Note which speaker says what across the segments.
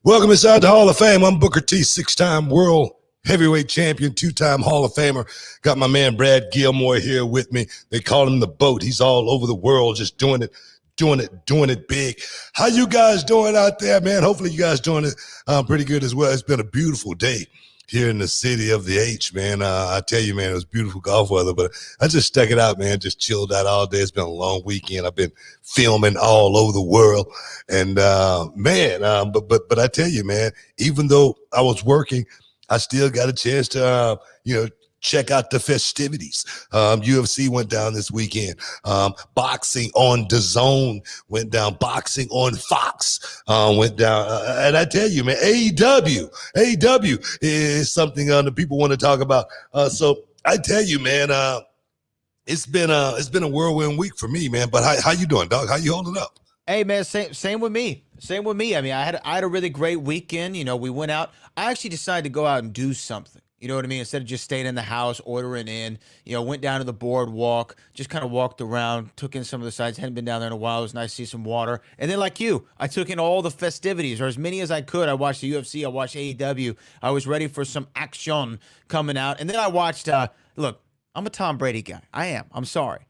Speaker 1: Welcome inside the Hall of Fame. I'm Booker T, six-time world heavyweight champion, two-time Hall of Famer. Got my man Brad Gilmore here with me. They call him the BOAT. He's all over the world just doing it big. How you guys doing out there, man? Hopefully you guys doing it pretty good as well. It's been a beautiful day here in the city of the H, man. I tell you, man, it was beautiful golf weather, but I just stuck it out, man. Just chilled out all day. It's been a long weekend. I've been filming all over the world, and but I tell you, man, even though I was working, I still got a chance to, check out the festivities. UFC went down this weekend. Boxing on DAZN went down. Boxing on Fox went down. And I tell you, man, AEW is something that people want to talk about. So I tell you, man, it's been a whirlwind week for me, man. But how you doing, dog? How you holding up?
Speaker 2: Hey, man, same with me. Same with me. I mean, I had a really great weekend. You know, we went out. I actually decided to go out and do something. You know what I mean? Instead of just staying in the house, ordering in, went down to the boardwalk, just kind of walked around, took in some of the sights. Hadn't been down there in a while. It was nice to see some water. And then like you, I took in all the festivities, or as many as I could. I watched the UFC. I watched AEW. I was ready for some action coming out. And then I watched, look, I'm a Tom Brady guy. I am. I'm sorry.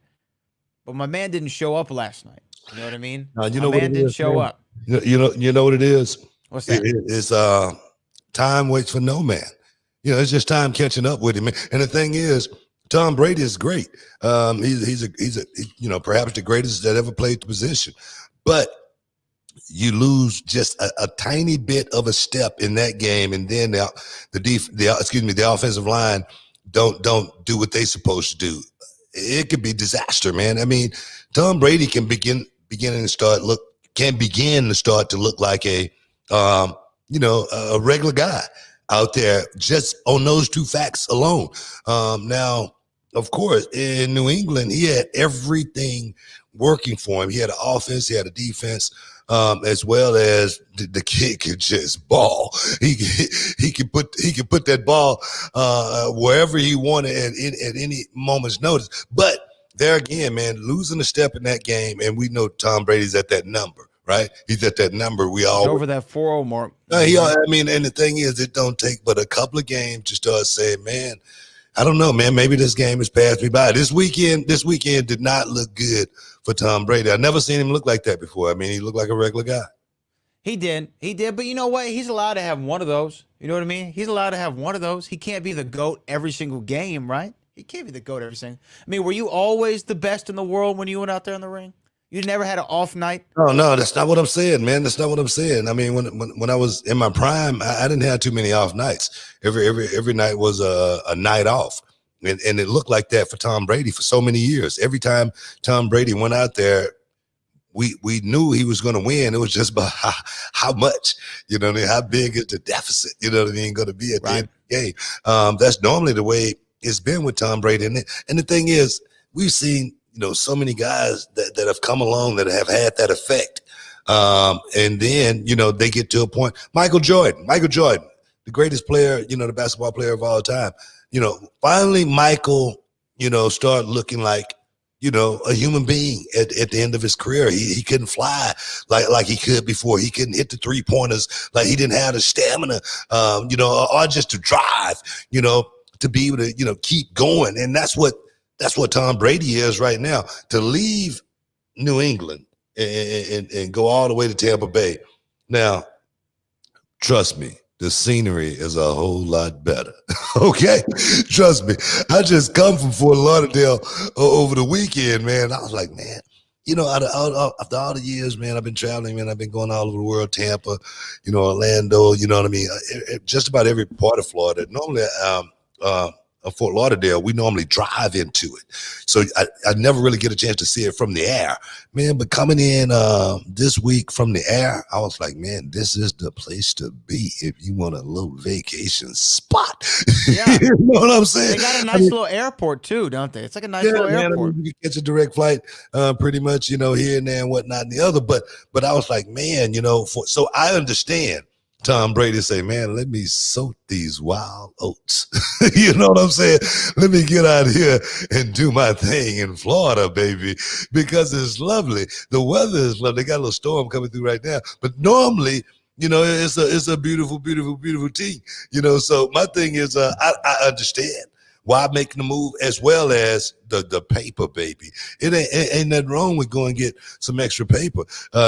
Speaker 2: But my man didn't show up last night. You know what I mean? My man didn't show up.
Speaker 1: You know what it is?
Speaker 2: What's that?
Speaker 1: It's time waits for no man. It's just time catching up with him. And the thing is, Tom Brady is great. He's perhaps the greatest that ever played the position. But you lose just a tiny bit of a step in that game, and then the offensive line don't do what they supposed to do. It could be disaster, man. I mean, Tom Brady can begin to start to look like a regular guy out there just on those two facts alone. Now, of course, in New England, he had everything working for him. He had an offense, he had a defense, as well as the kid could just ball. He could put that ball wherever he wanted at any moment's notice. But there again, man, losing a step in that game, and we know Tom Brady's at that number. Right, he's at that number. We all
Speaker 2: over that 4-0 mark.
Speaker 1: And the thing is, it don't take but a couple of games to start saying, man, I don't know, man. Maybe this game has passed me by. This weekend did not look good for Tom Brady. I've never seen him look like that before. I mean, he looked like a regular guy.
Speaker 2: He did. But you know what? He's allowed to have one of those. You know what I mean? He's allowed to have one of those. He can't be the GOAT every single game, right? He can't be the GOAT every single. I mean, were you always the best in the world when you went out there in the ring? You never had an off night?
Speaker 1: No, that's not what I'm saying, man. That's not what I'm saying. I mean, when I was in my prime, I didn't have too many off nights. Every night was a night off. And it looked like that for Tom Brady for so many years. Every time Tom Brady went out there, we knew he was going to win. It was just about how much, how big is the deficit, going to be at the end of the game. That's normally the way it's been with Tom Brady. And the thing is, we've seen so many guys that have come along that have had that effect. And then, they get to a point. Michael Jordan, the greatest player, the basketball player of all time. Finally Michael, started looking like, a human being at the end of his career. He couldn't fly like he could before. He couldn't hit the 3-pointers. Like he didn't have the stamina, or just to drive, to be able to, keep going. And that's what Tom Brady is right now. To leave New England and go all the way to Tampa Bay. Now, trust me, the scenery is a whole lot better. Okay? Trust me. I just come from Fort Lauderdale over the weekend, man. I was like, man, after all the years, man, I've been traveling, man. I've been going all over the world, Tampa, Orlando, you know what I mean? Just about every part of Florida. Normally, Fort Lauderdale, we normally drive into it. So I never really get a chance to see it from the air, man. But coming in this week from the air, I was like, man, this is the place to be if you want a little vacation spot.
Speaker 2: Yeah.
Speaker 1: You know what I'm saying?
Speaker 2: They got a nice little airport too, don't they? It's like a nice little airport.
Speaker 1: You can catch a direct flight pretty much, here and there and whatnot and the other. But I was like, man, so I understand Tom Brady say, man, let me soak these wild oats. You know what I'm saying? Let me get out here and do my thing in Florida, baby, because it's lovely. The weather is lovely. They got a little storm coming through right now. But normally, It's a beautiful, beautiful, beautiful team. So my thing is, I understand why I'm making the move, as well as the paper, baby. It ain't nothing wrong with going and get some extra paper,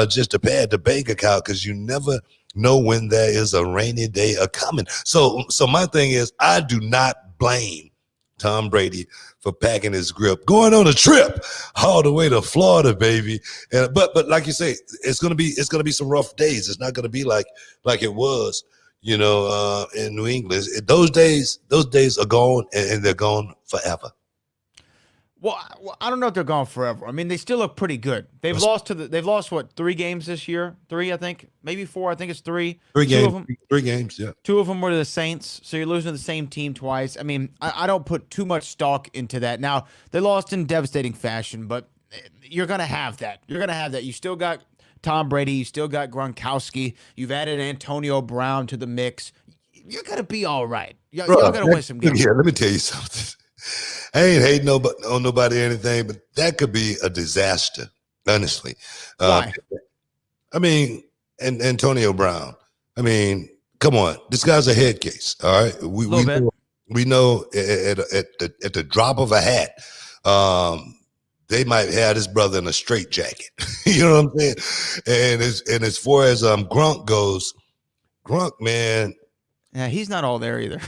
Speaker 1: just to pad the bank account, because you never know when there is a rainy day a coming. So my thing is, I do not blame Tom Brady for packing his grip, going on a trip all the way to Florida, baby. But like you say, it's gonna be some rough days. It's not gonna be like it was, in New England. Those days are gone, and they're gone forever.
Speaker 2: Well, I don't know if they're gone forever. I mean, they still look pretty good. They've lost what, 3 games this year? 3, I think, maybe 4. I think it's 3.
Speaker 1: 3
Speaker 2: Two
Speaker 1: games.
Speaker 2: of them,
Speaker 1: 3 games. Yeah.
Speaker 2: 2 of them were to the Saints, so you're losing to the same team twice. I mean, I don't put too much stock into that. Now, they lost in devastating fashion, but you're gonna have that. You still got Tom Brady. You still got Gronkowski. You've added Antonio Brown to the mix. You're gonna be all right. Y'all gotta win some games.
Speaker 1: Yeah, let me tell you something. I ain't hating on nobody or anything, but that could be a disaster, honestly.
Speaker 2: Why?
Speaker 1: I mean, and Antonio Brown. I mean, come on, this guy's a head case. All right, we know at the drop of a hat, they might have this brother in a straitjacket. You know what I'm saying? And as far as Gronk goes, man.
Speaker 2: Yeah, he's not all there either.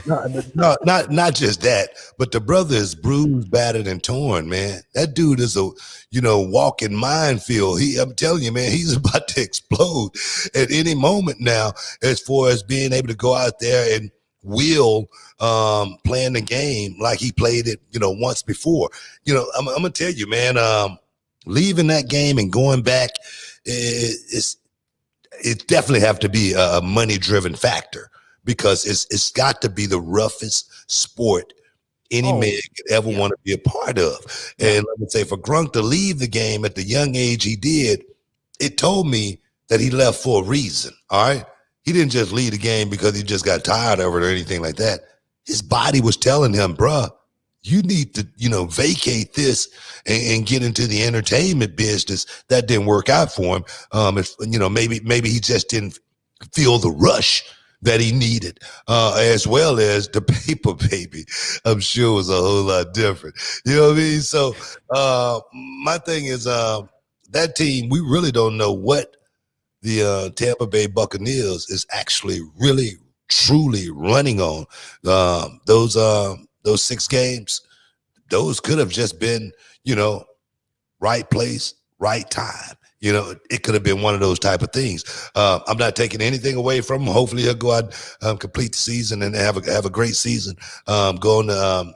Speaker 1: No, not just that, but the brother is bruised, battered, and torn, man. That dude is a, walking minefield. I'm telling you, man, he's about to explode at any moment now, as far as being able to go out there and will playing the game like he played it, once before. I'm gonna tell you, man, leaving that game and going back, it definitely have to be a money-driven factor, because it's got to be the roughest sport any man could ever want to be a part of. And let me say, for Gronk to leave the game at the young age he did, it told me that he left for a reason. All right. He didn't just leave the game because he just got tired of it or anything like that. His body was telling him, bruh, you need to, vacate this and get into the entertainment business. That didn't work out for him. Maybe he just didn't feel the rush that he needed, as well as the paper, baby. I'm sure was a whole lot different. You know what I mean? So my thing is, that team, we really don't know what the Tampa Bay Buccaneers is actually really, truly running on. Those 6 games, those could have just been, right place, right time. It could have been one of those type of things. I'm not taking anything away from him. Hopefully he'll go out, complete the season and have a great season, going to,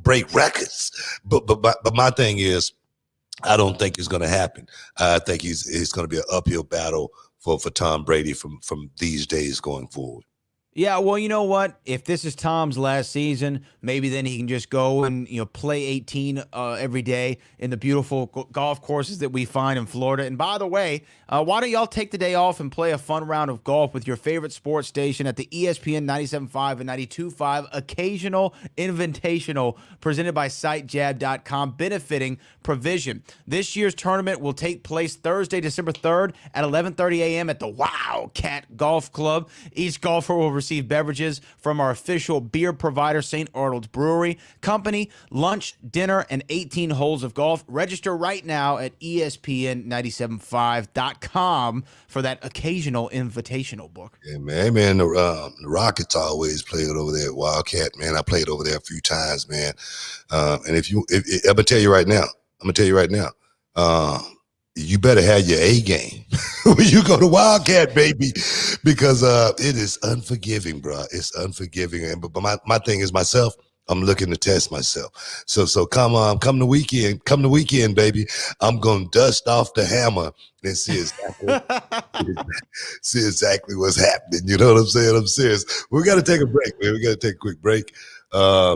Speaker 1: break records. But my thing is, I don't think it's going to happen. I think it's going to be an uphill battle for Tom Brady from these days going forward.
Speaker 2: Yeah, well, you know what? If this is Tom's last season, maybe then he can just go and play 18 every day in the beautiful golf courses that we find in Florida. And by the way, why don't y'all take the day off and play a fun round of golf with your favorite sports station at the ESPN 97.5 and 92.5 Occasional Invitational, presented by SiteJab.com, benefiting Provision. This year's tournament will take place Thursday, December 3rd at 11:30 a.m. at the Wildcat Golf Club. Each golfer will receive beverages from our official beer provider, St. Arnold's Brewery Company, lunch, dinner, and 18 holes of golf. Register right now at ESPN975.com for that Occasional Invitational book.
Speaker 1: Yeah, man. The Rockets always played over there at Wildcat, man. I played over there a few times, man. And if I'm gonna tell you right now, you better have your A game when you go to Wildcat, baby, because it is unforgiving, bro. It's unforgiving. But my thing is myself. I'm looking to test myself. So come the weekend, baby. I'm gonna dust off the hammer and see exactly what's happening. You know what I'm saying? I'm serious. We got to take a break, man. We got to take a quick break.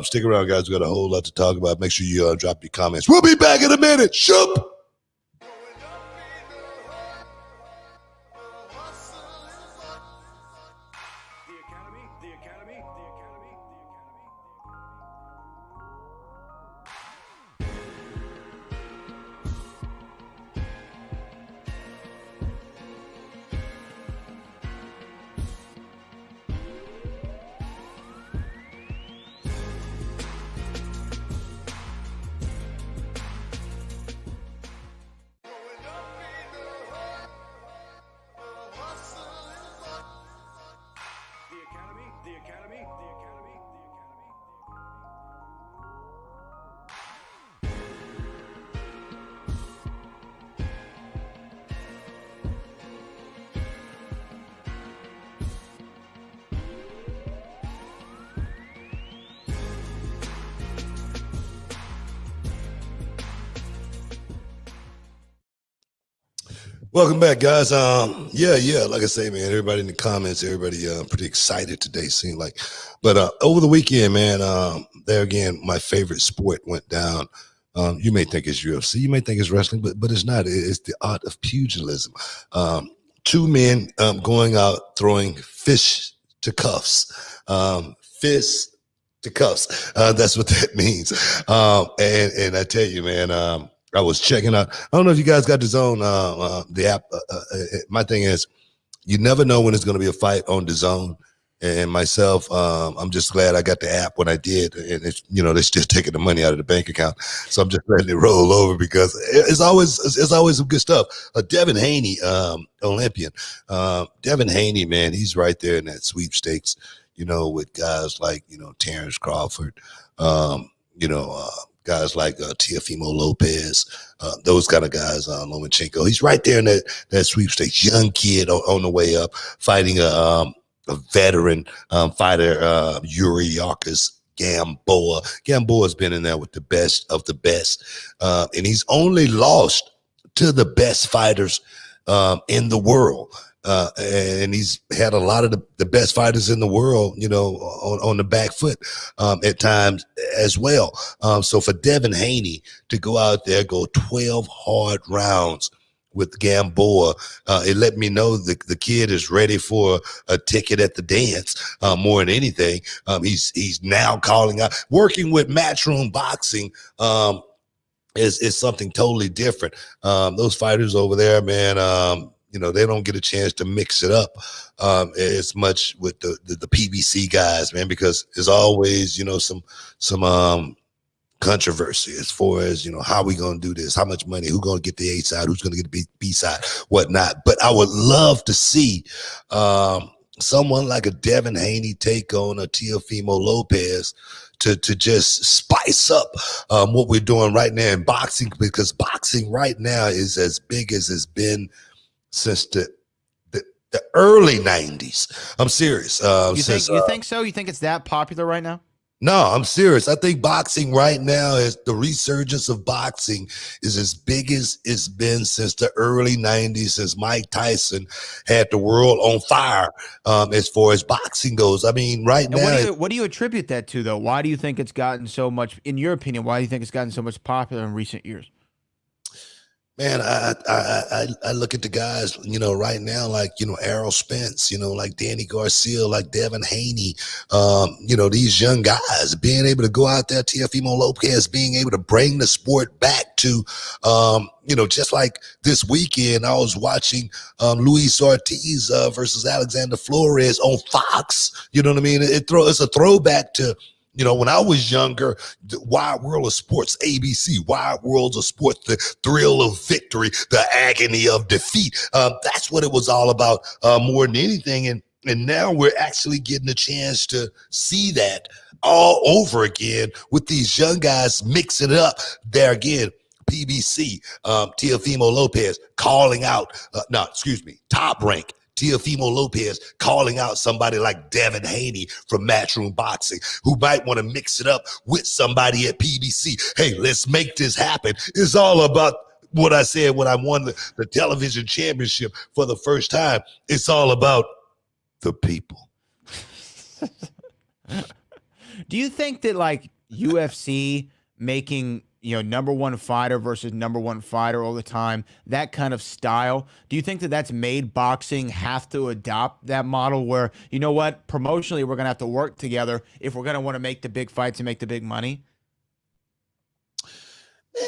Speaker 1: Stick around, guys. We got a whole lot to talk about. Make sure you drop your comments. We'll be back in a minute. Shoop. Welcome back, guys. Yeah, like I say, man, everybody in the comments, everybody pretty excited today, seemed like. But over the weekend, man, there again, my favorite sport went down. You may think it's UFC, you may think it's wrestling, but it's not. It's the art of pugilism. Two men going out throwing fish to cuffs. Fist to cuffs. That's what that means. And I tell you, man, I was checking out. I don't know if you guys got the zone, the app. My thing is, you never know when it's going to be a fight on the zone. And myself, I'm just glad I got the app when I did. And it's, they're still taking the money out of the bank account, so I'm just letting it roll over because it's always some good stuff. Devin Haney, Olympian, Devin Haney, man, he's right there in that sweepstakes. With guys like Terrence Crawford, guys like Teofimo Lopez, those kind of guys, Lomachenko. He's right there in that sweepstakes. Young kid on the way up, fighting a veteran fighter, Yuri Yarkis Gamboa. Gamboa's been in there with the best of the best, and he's only lost to the best fighters in the world. And he's had a lot of the best fighters in the world, on the back foot at times as well. So for Devin Haney to go out there, go 12 hard rounds with Gamboa, it let me know the kid is ready for a ticket at the dance more than anything. He's now calling out, working with Matchroom Boxing. Is something totally different. Those fighters over there, man, they don't get a chance to mix it up as much with the PBC guys, man, because there's always, some controversy as far as, how we going to do this, how much money, who's going to get the A side, who's going to get the B side, whatnot. But I would love to see someone like a Devin Haney take on a Teofimo Lopez to just spice up what we're doing right now in boxing, because boxing right now is as big as it's been since the early 90s. I'm serious.
Speaker 2: You think so? You think it's that popular right now?
Speaker 1: No, I'm serious. I think boxing right now is the resurgence of boxing is as big as it's been since the early 90s, since Mike Tyson had the world on fire as far as boxing goes. I mean, right now.
Speaker 2: What do you attribute that to, though? Why do you think it's gotten so much, in your opinion, why do you think it's gotten so much popular in recent years?
Speaker 1: Man, I look at the guys, right now, like, Errol Spence, like Danny Garcia, like Devin Haney, these young guys being able to go out there, Teofimo Lopez being able to bring the sport back to, just like this weekend, I was watching Luis Ortiz versus Alexander Flores on Fox. You know what I mean? It's a throwback to, when I was younger, the Wide World of Sports, ABC, Wide Worlds of Sports, the thrill of victory, the agony of defeat. That's what it was all about more than anything. And now we're actually getting a chance to see that all over again with these young guys mixing it up there again. PBC, Teofimo Lopez calling out, Top Rank. Teofimo Lopez calling out somebody like Devin Haney from Matchroom Boxing, who might want to mix it up with somebody at PBC. Hey, let's make this happen. It's all about what I said when I won the television championship for the first time. It's all about the people.
Speaker 2: Do you think that, like, UFC making number one fighter versus number one fighter all the time, that kind of style, do you think that that's made boxing have to adopt that model where, promotionally we're going to have to work together if we're going to want to make the big fights and make the big money?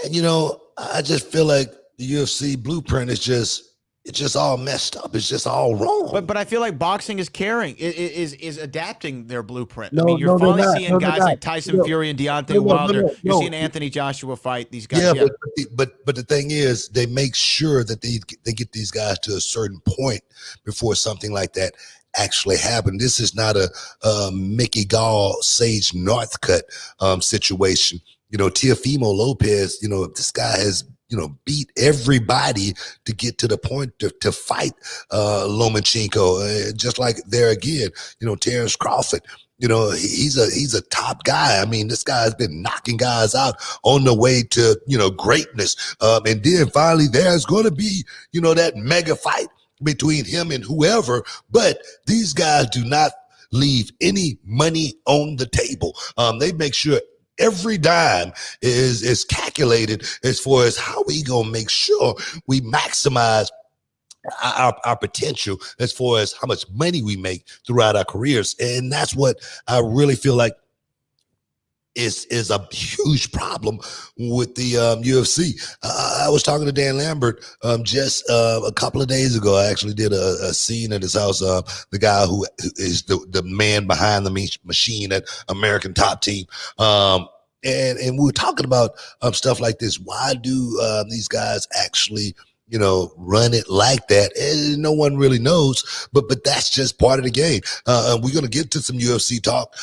Speaker 1: Man, I just feel like the UFC blueprint is it's just all messed up. It's just all wrong.
Speaker 2: But I feel like boxing is is adapting their blueprint.
Speaker 1: No,
Speaker 2: I mean, you're finally seeing guys
Speaker 1: not.
Speaker 2: like Tyson Fury and Deontay Wilder. You're seeing Anthony Joshua fight these guys.
Speaker 1: Yeah, but the thing is, they make sure that they get these guys to a certain point before something like that actually happened. This is not a Mickey Gall, Sage Northcutt situation. Teofimo Lopez, this guy has beat everybody to get to the point to fight Lomachenko. Just like there again, Terrence Crawford, he's a top guy. I mean, this guy's been knocking guys out on the way to, greatness. And then finally there's going to be, that mega fight between him and whoever. But these guys do not leave any money on the table. They make sure every dime is calculated as far as how we gonna make sure we maximize our potential as far as how much money we make throughout our careers. And that's what I really feel like is a huge problem with the UFC. I was talking to Dan Lambert just a couple of days ago. I actually did a scene at his house. The guy who is the man behind the machine at American Top Team. And we were talking about stuff like this. Why do these guys actually run it like that? And no one really knows, but that's just part of the game. We're going to get to some UFC talk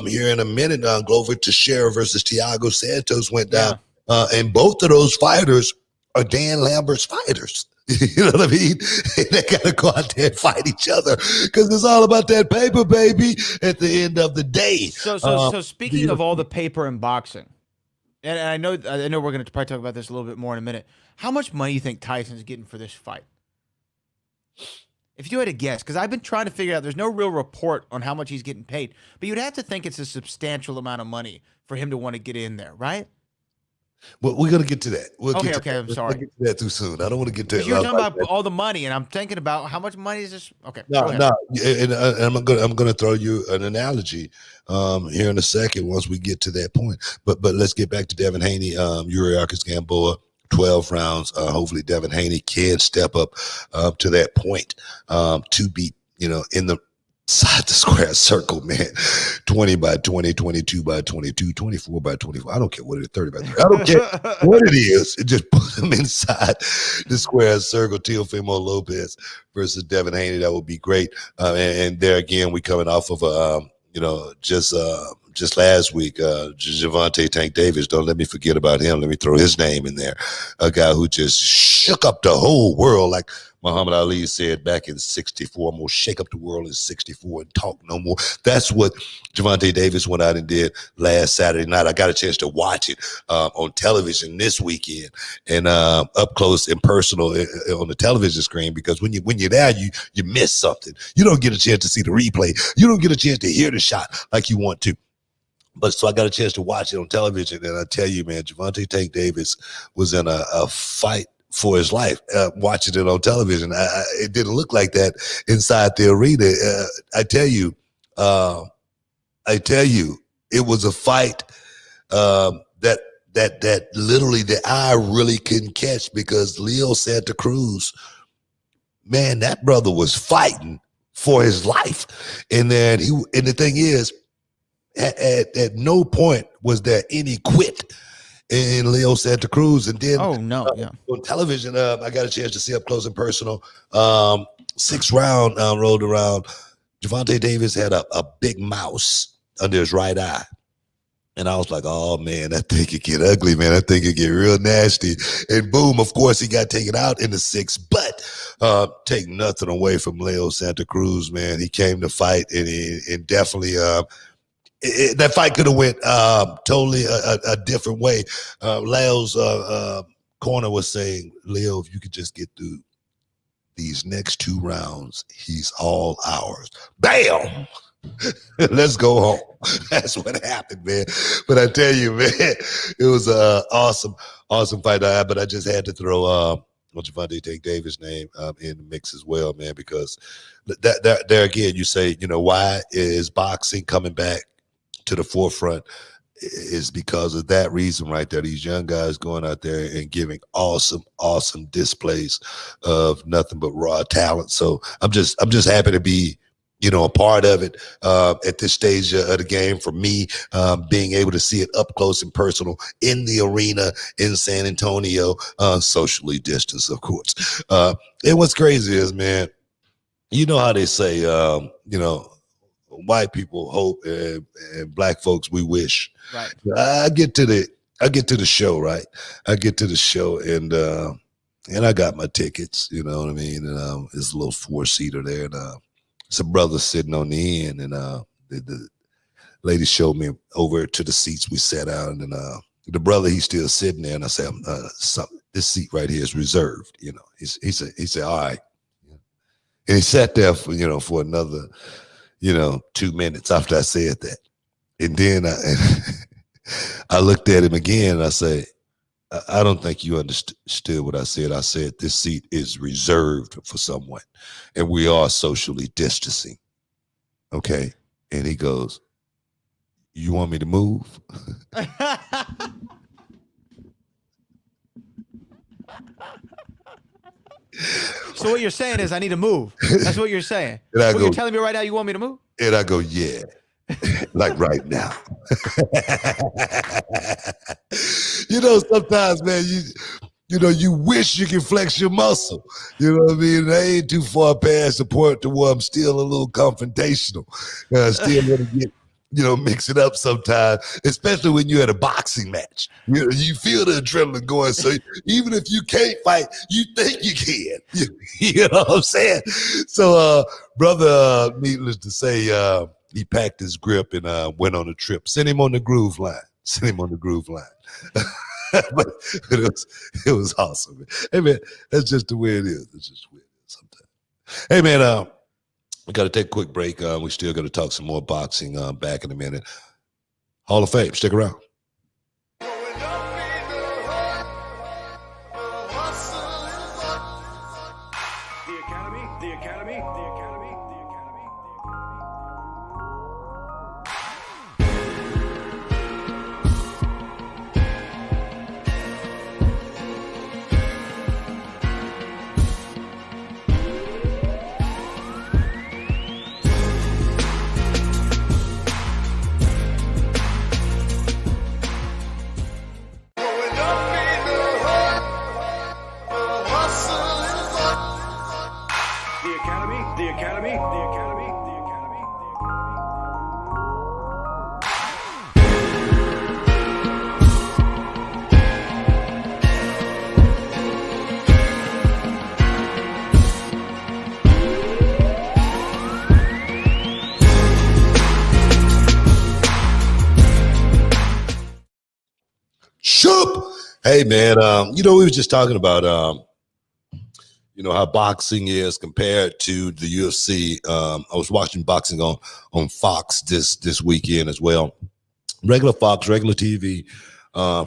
Speaker 1: here in a minute. Glover Teixeira versus Thiago Santos went down. And both of those fighters are Dan Lambert's fighters. You know what I mean? They got to go out there and fight each other because it's all about that paper, baby, at the end of the day.
Speaker 2: So speaking of all the paper in boxing, and I know we're going to probably talk about this a little bit more in a minute. How much money do you think Tyson's getting for this fight? If you had to guess, because I've been trying to figure out, there's no real report on how much he's getting paid, but you'd have to think it's a substantial amount of money for him to want to get in there, right?
Speaker 1: Well, we're going to get to that.
Speaker 2: Okay, I'm sorry.
Speaker 1: We'll get to that too soon. I don't want to get to it.
Speaker 2: You're talking about all the money, and I'm thinking about how much money is this? Okay.
Speaker 1: No. And I'm going to throw you an analogy here in a second once we get to that point. But let's get back to Devin Haney, Yuriakis Gamboa. 12 rounds. Hopefully Devin Haney can step up to that point to be, in the side the square circle, man. 20 by 20, 22 by 22, 24 by 24. I don't care what it is, 30 by 30. I don't care what it is. It just put them inside the square circle. Teofimo Lopez versus Devin Haney. That would be great. And there again, we coming off of just last week, Gervonta Tank Davis. Don't let me forget about him. Let me throw his name in there. A guy who just shook up the whole world, like Muhammad Ali said back in '64. I'm gonna shake up the world in '64 and talk no more. That's what Gervonta Davis went out and did last Saturday night. I got a chance to watch it on television this weekend and up close and personal on the television screen, because when you're there, you miss something. You don't get a chance to see the replay. You don't get a chance to hear the shot like you want to. But so I got a chance to watch it on television, and I tell you, man, Gervonta Tank Davis was in a fight for his life. Watching it on television, it didn't look like that inside the arena. I tell you, it was a fight that literally the eye really couldn't catch, because Leo Santa Cruz, man, that brother was fighting for his life, and then the thing is, at no point was there any quit in Leo Santa Cruz. And then on television, I got a chance to see up close and personal. 6th round rolled around. Gervonta Davis had a big mouse under his right eye. And I was like, oh, man, that thing could get ugly, man. That thing could get real nasty. And boom, of course, he got taken out in the 6th. But take nothing away from Leo Santa Cruz, man. He came to fight, and definitely that fight could have went totally a different way. Leo's corner was saying, Leo, if you could just get through these next 2 rounds, he's all ours. Bam! Let's go home. That's what happened, man. But I tell you, man, it was an awesome fight. But I just had to throw Gervonta Tank Davis' name in the mix as well, man, because there again, you say, why is boxing coming back to the forefront? Is because of that reason right there. These young guys going out there and giving awesome displays of nothing but raw talent. So I'm just happy to be, a part of it at this stage of the game. For me, being able to see it up close and personal in the arena in San Antonio, socially distanced, of course. And what's crazy is, man, you know how they say, white people hope and black folks we wish.
Speaker 2: Right.
Speaker 1: I get to the show, right? I get to the show, and I got my tickets, you know what I mean? And it's a little 4-seater there, and some brothers sitting on the end, and lady showed me over to the seats. We sat down, and the brother, he's still sitting there, and I said, this seat right here is reserved. You know, he said, all right. And he sat there for, for another, 2 minutes after I said that. And then I looked at him again, and I said, I don't think you understood what I said. I said, this seat is reserved for someone, and we are socially distancing. Okay. And he goes, you want me to move?
Speaker 2: So what you're saying is I need to move. That's what you're saying. You're telling me right now you want me to move?
Speaker 1: And I go, yeah. Like right now. Sometimes, man, you wish you can flex your muscle. You know what I mean? I ain't too far past the point to where I'm still a little confrontational. Still going to get, mix it up sometimes, especially when you're at a boxing match. You feel the adrenaline going. So even if you can't fight, you think you can. You know what I'm saying? So, brother, needless to say, he packed his grip and went on a trip. Sent him on the groove line. But it was awesome, man. Hey, man, that's just the way it is. It's just weird sometimes. Hey, man, we got to take a quick break. We still got to talk some more boxing back in a minute. Hall of Fame, stick around. Hey, man, we were just talking about, how boxing is compared to the UFC. I was watching boxing on Fox this weekend as well. Regular Fox, regular TV,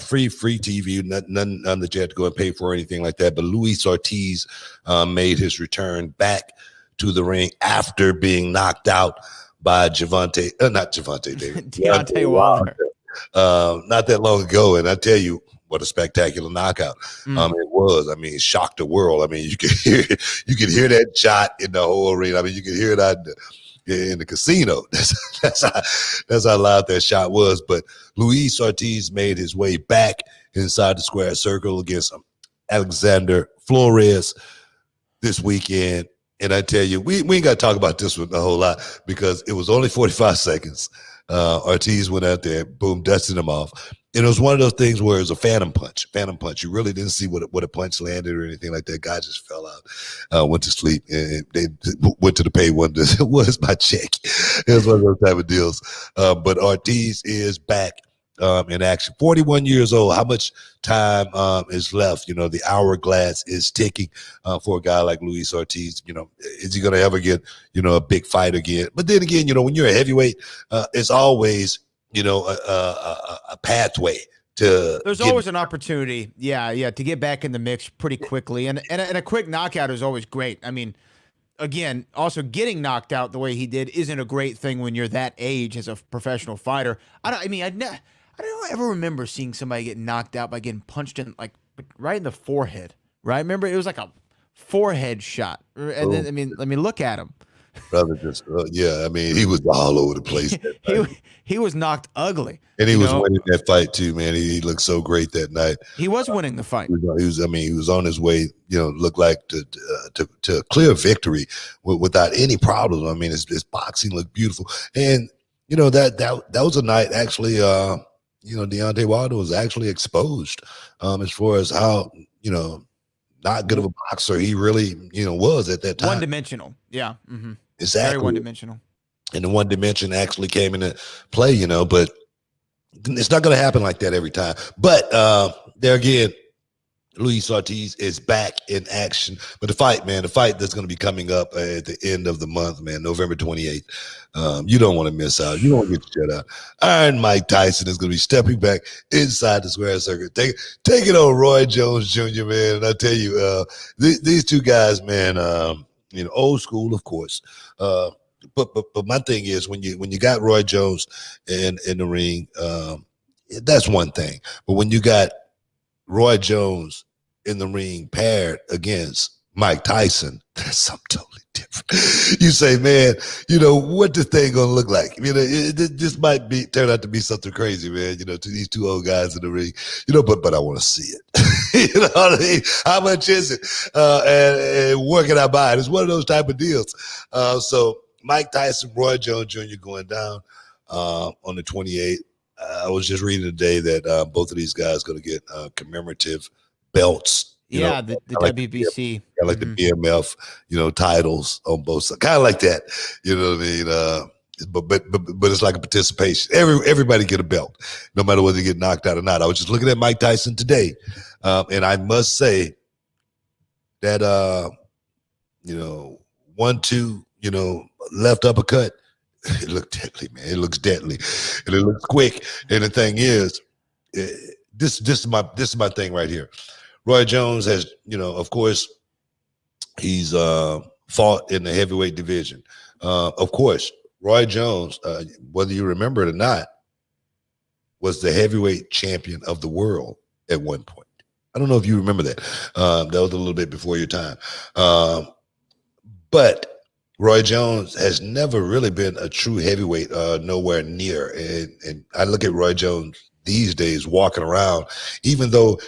Speaker 1: free TV, none that you had to go and pay for or anything like that. But Luis Ortiz made his return back to the ring after being knocked out by Deontay Wilder. Not that long ago, and I tell you, what a spectacular knockout. It was. I mean, it shocked the world. I mean, you could hear that shot in the whole arena. I mean, you could hear it out in the casino. That's how loud that shot was. But Luis Ortiz made his way back inside the square circle against Alexander Flores this weekend. And I tell you, we ain't got to talk about this one a whole lot because it was only 45 seconds. Ortiz went out there, boom, dusted him off. And it was one of those things where it was a phantom punch. You really didn't see what a punch landed or anything like that. Guy just fell out, went to sleep, and they went to the pay one. What's my check? It was one of those type of deals. But Ortiz is back in action. 41 years old. How much time is left? The hourglass is ticking for a guy like Luis Ortiz. Is he going to ever get, a big fight again? But then again, when you're a heavyweight, it's always, a pathway to.
Speaker 2: There's always an opportunity, to get back in the mix pretty quickly, and a quick knockout is always great. I mean, again, also getting knocked out the way he did isn't a great thing when you're that age as a professional fighter. I don't ever remember seeing somebody get knocked out by getting punched in right in the forehead. Right? Remember, it was like a forehead shot, and then I mean, look at him.
Speaker 1: Brother, just he was all over the place.
Speaker 2: He was knocked ugly,
Speaker 1: and he was winning that fight too, man. He looked so great that night.
Speaker 2: He was winning the fight.
Speaker 1: He was on his way. Looked like to clear victory without any problems. I mean, his boxing looked beautiful, and that was a night actually. Deontay Wilder was actually exposed as far as how not good of a boxer he really was at that time.
Speaker 2: One-dimensional, yeah. Mm-hmm.
Speaker 1: Exactly.
Speaker 2: Very one-dimensional.
Speaker 1: and the one dimension actually came into play, but it's not going to happen like that every time. But there again, Luis Ortiz is back in action. But the fight that's going to be coming up at the end of the month, man, November 28th, you don't want to miss out. You don't get shut out. Iron Mike Tyson is going to be stepping back inside the square circle. Take it on Roy Jones Jr., man. And I tell you, these two guys, man, old school, of course. But my thing is when you got Roy Jones in the ring, that's one thing. But when you got Roy Jones in the ring paired against Mike Tyson, that's something totally different. You say, man, what this thing gonna look like? This might turn out to be something crazy, man. To these two old guys in the ring, but I want to see it. You know what I mean? How much is it? And where can I buy it? It's one of those type of deals. So Mike Tyson, Roy Jones Jr. going down on the 28th. I was just reading today that both of these guys going to get commemorative belts.
Speaker 2: The WBC.
Speaker 1: Like the BMF, titles on both sides. Kind of like that. You know what I mean? But it's like a participation. Everybody get a belt, no matter whether they get knocked out or not. I was just looking at Mike Tyson today, and I must say that 1-2, left uppercut. It looked deadly, man. It looks deadly, and it looks quick. And the thing is, this is my thing right here. Roy Jones has, of course, he's fought in the heavyweight division. Of course, Roy Jones, whether you remember it or not, was the heavyweight champion of the world at one point. I don't know if you remember that. That was a little bit before your time, but Roy Jones has never really been a true heavyweight, nowhere near. And I look at Roy Jones these days walking around, even though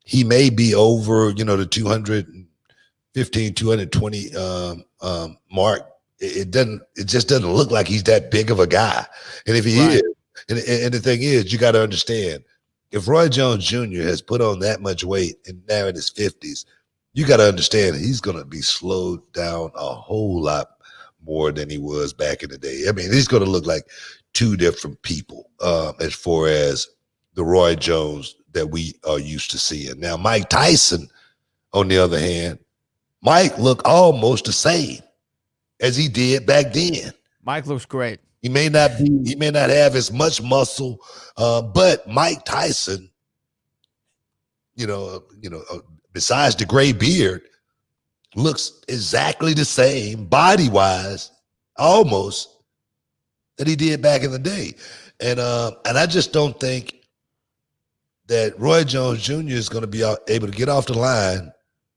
Speaker 1: he may be over, the 215, 220 mark. It just doesn't look like he's that big of a guy. And if he is, and the thing is, you got to understand, if Roy Jones Jr. has put on that much weight and now in his 50s, you got to understand he's going to be slowed down a whole lot more than he was back in the day. I mean, he's going to look like two different people as far as the Roy Jones that we are used to seeing. Now, Mike Tyson, on the other hand, Mike looked almost the same as he did back then.
Speaker 2: Mike looks great.
Speaker 1: He may not have as much muscle, but Mike Tyson, besides the gray beard, looks exactly the same body-wise, almost, that he did back in the day. And I just don't think that Roy Jones Jr. is going to be able to get off the line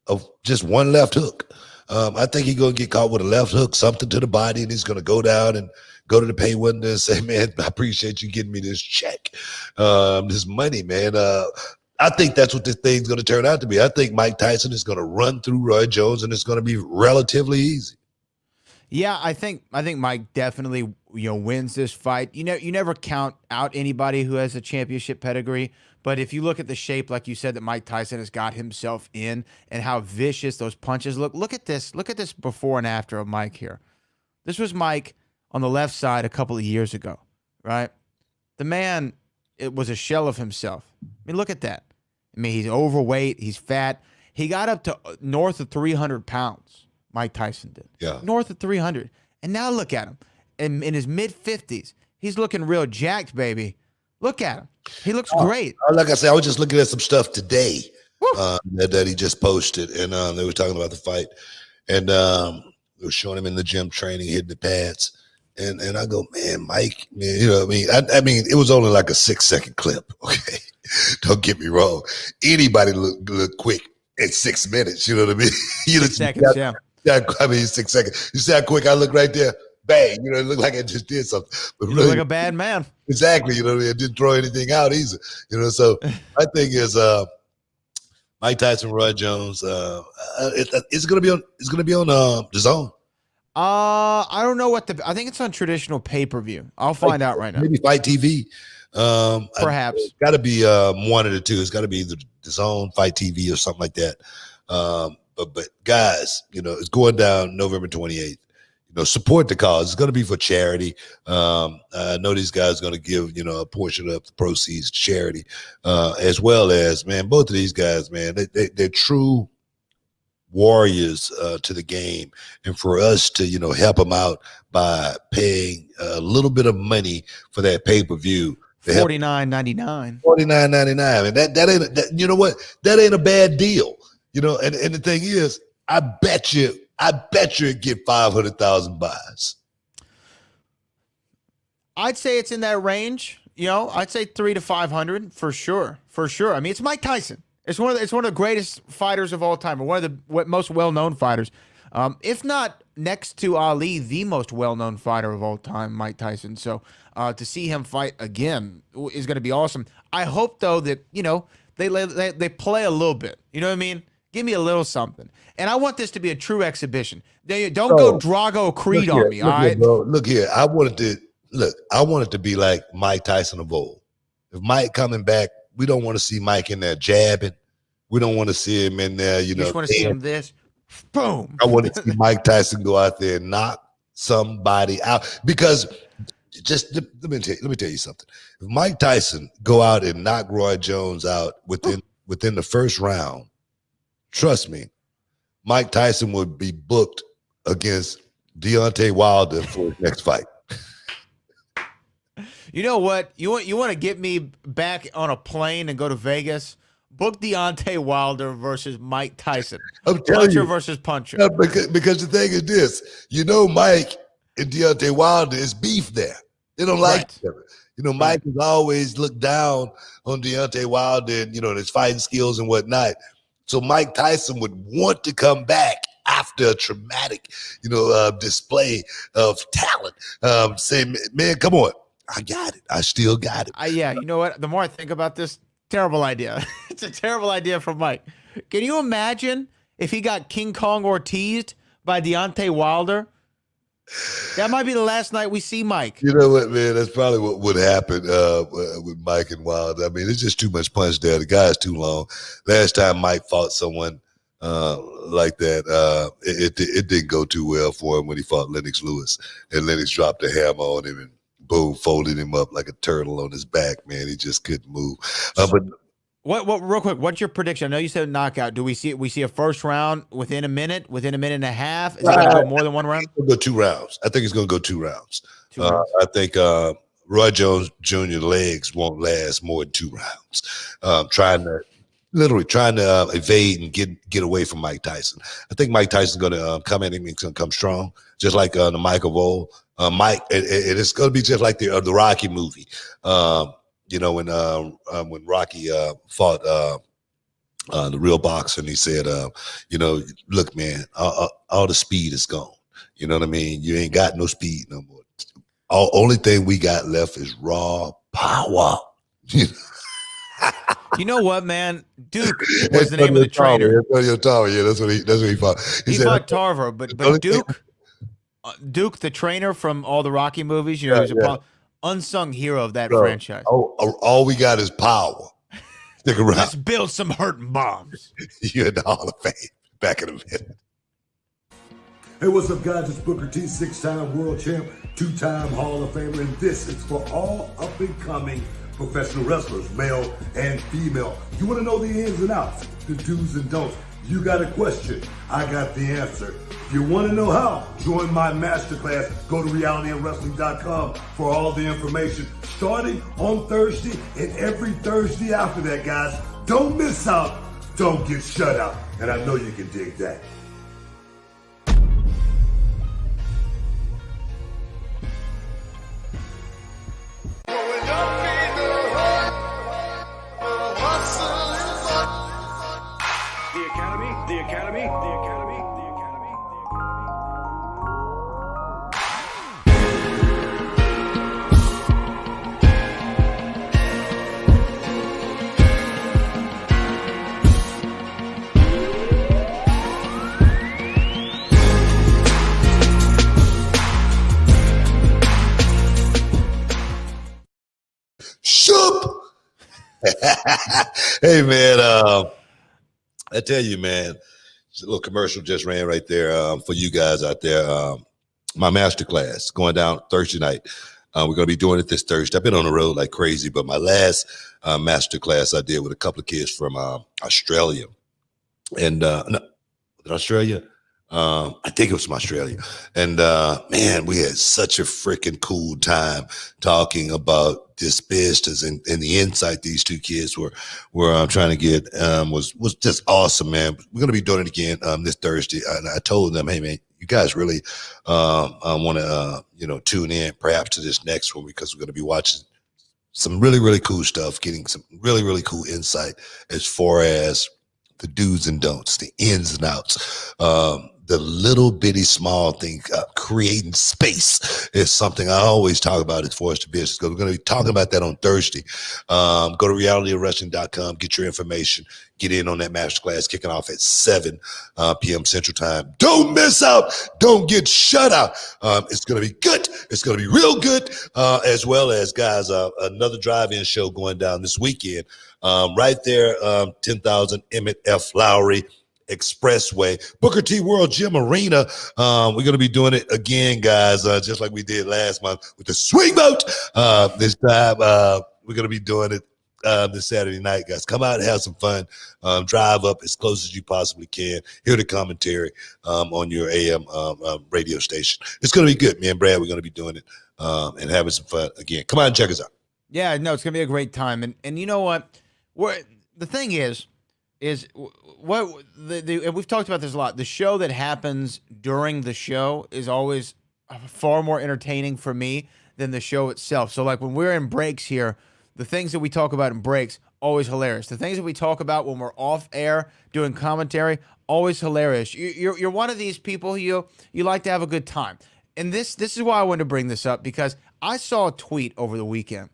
Speaker 1: of just one left hook. I think he's going to get caught with a left hook, something to the body, and he's going to go down and go to the pay window and say, man, I appreciate you getting me this check, this money, man. I think that's what this thing's going to turn out to be. I think Mike Tyson is going to run through Roy Jones, and it's going to be relatively easy.
Speaker 2: Yeah, I think Mike definitely wins this fight. You never count out anybody who has a championship pedigree, but if you look at the shape, like you said, that Mike Tyson has got himself in, and how vicious those punches look. Look at this before and after of Mike here. This was Mike on the left side a couple of years ago, right? The man, it was a shell of himself. I mean, look at that. I mean, he's overweight, he's fat. He got up to north of 300 pounds. Mike Tyson did.
Speaker 1: Yeah.
Speaker 2: North of 300. And now look at him. In his mid-50s, he's looking real jacked, baby. Look at him. He looks great.
Speaker 1: Like I said, I was just looking at some stuff today that he just posted, and they were talking about the fight. And they were showing him in the gym training, hitting the pads. And I go, man, Mike, man, I mean, it was only like a 6-second clip, okay? Don't get me wrong. Anybody look quick at 6 minutes, you know what I mean?
Speaker 2: 6 seconds, yeah.
Speaker 1: I mean, 6 seconds. You see how quick I look right there? Bang, it looked like I just did something. But
Speaker 2: you look like a bad man.
Speaker 1: Exactly, I didn't throw anything out either. So my thing is Mike Tyson, Roy Jones, it's gonna be on the Zone.
Speaker 2: I don't know I think it's on traditional pay-per-view. I'll find out right now.
Speaker 1: Maybe Fight TV.
Speaker 2: Perhaps.
Speaker 1: It's got to be one of the two. It's got to be the Zone, Fight TV, or something like that. But guys, it's going down November 28th. support the cause. It's going to be for charity. I know these guys are going to give, a portion of the proceeds to charity, as well as, man, both of these guys, man, they're true warriors to the game. And for us to, help them out by paying a little bit of money for that pay-per-view.
Speaker 2: $49.99.
Speaker 1: $49.99. And that ain't, you know what? That ain't a bad deal. And the thing is, I bet you it get 500,000 buys.
Speaker 2: I'd say it's in that range. I'd say 300 to 500 for sure. I mean, it's Mike Tyson. It's one of the greatest fighters of all time, or one of the most well-known fighters. If not next to Ali, the most well-known fighter of all time, Mike Tyson. So to see him fight again is going to be awesome. I hope though that they play a little bit. You know what I mean? Give me a little something. And I want this to be a true exhibition. Don't go Drago Creed on me, all right?
Speaker 1: Look here. I want it to be like Mike Tyson of old. If Mike coming back, we don't want to see Mike in there jabbing. We don't want to see him in there,
Speaker 2: You just want to see him this. Boom.
Speaker 1: I want to see Mike Tyson go out there and knock somebody out. Because let me tell you something. If Mike Tyson go out and knock Roy Jones out within the first round, trust me, Mike Tyson would be booked against Deontay Wilder for his next fight.
Speaker 2: You know what? You want to get me back on a plane and go to Vegas? Book Deontay Wilder versus Mike Tyson. Puncher versus puncher.
Speaker 1: Because the thing is this, Mike and Deontay Wilder is beef there. They don't like each other. Mike has always looked down on Deontay Wilder and, his fighting skills and whatnot. So Mike Tyson would want to come back after a traumatic, display of talent. Say, man, come on. I got it. I still got it.
Speaker 2: Yeah, you know what? The more I think about this, terrible idea. It's a terrible idea for Mike. Can you imagine if he got King Kong Ortized by Deontay Wilder? That might be the last night we see Mike.
Speaker 1: You know what, man? That's probably what would happen with Mike and Wilder. I mean, it's just too much punch there. The guy's too long. Last time Mike fought someone like that, it didn't go too well for him when he fought Lennox Lewis. And Lennox dropped a hammer on him and boom, folded him up like a turtle on his back, man. He just couldn't move. But
Speaker 2: what real quick, what's your prediction? I know you said knockout. Do we see a first round within a minute and a half? Is it going to go more than one round?
Speaker 1: It'll go 2 rounds. I think it's going to go 2 rounds. I think Roy Jones Jr. legs won't last more than 2 rounds. Trying to evade and get away from Mike Tyson. I think Mike Tyson's going to come at him. He's going to come strong, just like the Mike of old. Mike, it's going to be just like the Rocky movie. When Rocky fought the real boxer, and he said, look, man, all the speed is gone. You know what I mean? You ain't got no speed no more. Only thing we got left is raw power.
Speaker 2: You know what, man? Duke was the name of the trainer.
Speaker 1: Yeah, that's what he fought.
Speaker 2: He fought Tarver, but Duke, the trainer from all the Rocky movies, he's a unsung hero of that franchise.
Speaker 1: All we got is power. Stick around.
Speaker 2: Let's build some hurting bombs.
Speaker 1: You're in the Hall of Fame. Back in a minute.
Speaker 3: Hey, what's up, guys? It's Booker T, 6-time world champ, 2-time Hall of Famer, and this is for all up-and-coming professional wrestlers, male and female. You want to know the ins and outs, the do's and don'ts. You got a question, I got the answer. If you want to know how, join my masterclass. Go to realityofwrestling.com for all the information. Starting on Thursday and every Thursday after that, guys. Don't miss out. Don't get shut out. And I know you can dig that.
Speaker 4: The Academy.
Speaker 1: Shoop. Hey, man. I tell you, man, a little commercial just ran right there for you guys out there. my masterclass going down Thursday night. We're going to be doing it this Thursday. I've been on the road like crazy, but my last masterclass I did with a couple of kids from Australia. And no, Australia? I think it was from Australia. And man, we had such a freaking cool time talking about this business and the insight these two kids were trying to get was just awesome, man. We're gonna be doing it again this Thursday. And I told them, hey man, you guys really want to tune in perhaps to this next one, because we're gonna be watching some really, really cool stuff, getting some really, really cool insight as far as the do's and don'ts, the ins and outs. The little bitty small thing, creating space is something I always talk about as far as the business goes. We're going to be talking about that on Thursday. Go to realityofwrestling.com, get your information, get in on that masterclass kicking off at 7 p.m. Central Time. Don't miss out. Don't get shut out. It's going to be good. It's going to be real good, as well as, guys, another drive-in show going down this weekend. Right there, 10,000 Emmett F. Lowry Expressway, Booker T World Gym Arena. We're going to be doing it again, guys, just like we did last month with the swing vote. This time, we're going to be doing it this Saturday night, guys. Come out and have some fun. Drive up as close as you possibly can. Hear the commentary on your AM radio station. It's going to be good, me and Brad. We're going to be doing it and having some fun again. Come on and check us out.
Speaker 2: Yeah, no, it's going to be a great time. And you know what? The thing is what and we've talked about this a lot. The show that happens during the show is always far more entertaining for me than the show itself. So like when we're in breaks here, the things that we talk about in breaks, always hilarious. The things that we talk about when we're off air doing commentary, always hilarious. You're one of these people you like to have a good time. And this is why I wanted to bring this up, because I saw a tweet over the weekend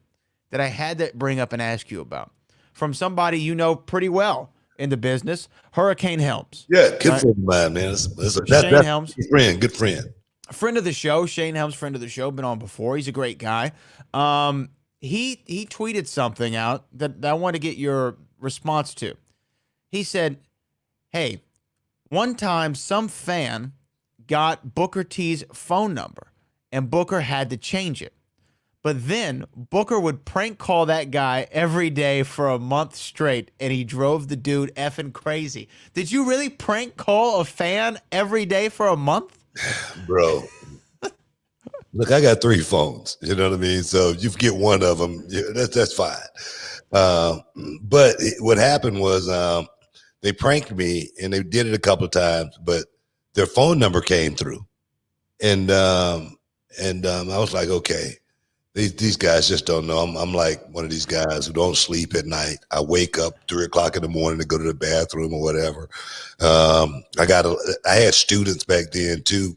Speaker 2: that I had to bring up and ask you about from somebody you know pretty well in the business, Hurricane Helms.
Speaker 1: Yeah, good friend of mine, man.
Speaker 2: Shane Helms.
Speaker 1: Good friend.
Speaker 2: Friend of the show, Shane Helms, friend of the show, been on before. He's a great guy. He tweeted something out that I want to get your response to. He said, hey, one time some fan got Booker T's phone number and Booker had to change it. But then Booker would prank call that guy every day for a month straight, and he drove the dude effing crazy. Did you really prank call a fan every day for a month?
Speaker 1: Bro, look, I got 3 phones. You know what I mean? So you forget one of them, that's fine. But what happened was they pranked me, and they did it a couple of times, but their phone number came through. And I was like, okay. These guys just don't know. I'm like one of these guys who don't sleep at night. I wake up 3 o'clock in the morning to go to the bathroom or whatever. I had students back then too,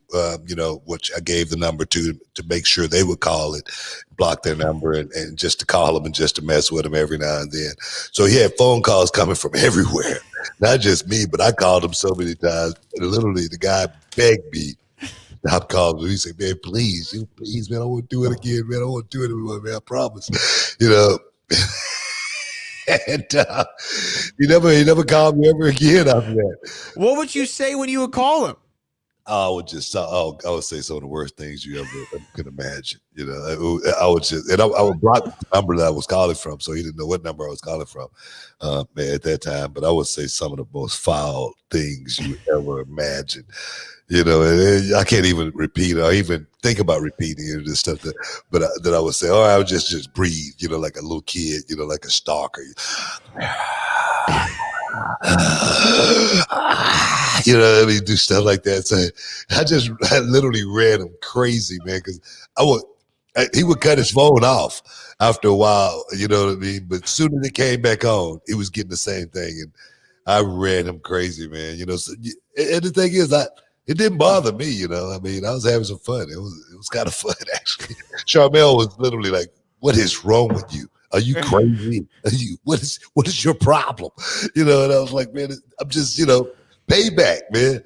Speaker 1: which I gave the number to make sure they would call it, block their number, and just to call them and just to mess with them every now and then. So he had phone calls coming from everywhere, not just me, but I called him so many times. And literally, the guy begged me. Stop calling me. He said, man, please, man, I won't do it again, man. I won't do it anymore, man. I promise. And he never called me ever again after that.
Speaker 2: What would you say when you would call him?
Speaker 1: I would say some of the worst things you ever could imagine. I would block the number that I was calling from, so he didn't know what number I was calling from, man, at that time. But I would say some of the most foul things you ever imagine. And I can't even repeat or even think about repeating any of this stuff that I would say. Or I would just breathe, like a little kid, like a stalker. Do stuff like that. So I literally ran him crazy, man, because he would cut his phone off after a while, you know what I mean? But as soon as it came back on, he was getting the same thing. And I ran him crazy, man. So, and the thing is, it didn't bother me, I was having some fun. It was kind of fun, actually. Charmel was literally like, what is wrong with you? Are you crazy? What is your problem? And I was like, man, I'm just, payback, man.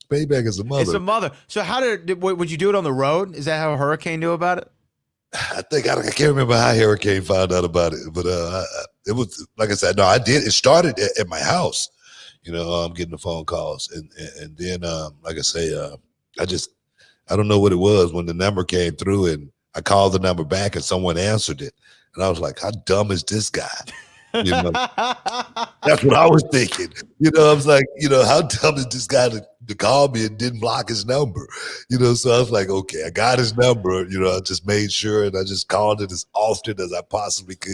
Speaker 1: Payback is a mother.
Speaker 2: It's a mother. So would you do it on the road? Is that how Hurricane knew about it?
Speaker 1: I can't remember how Hurricane found out about it, but it was, like I said, no, I did. It started at my house. I'm getting the phone calls, and then, like I say, I don't know what it was when the number came through, and I called the number back and someone answered it. And I was like, how dumb is this guy? You know, that's what I was thinking. You know, I was like, you know, how dumb is this guy to call me and didn't block his number? You know, so I was like, okay, I got his number. You know, I just made sure, and I just called it as often as I possibly could.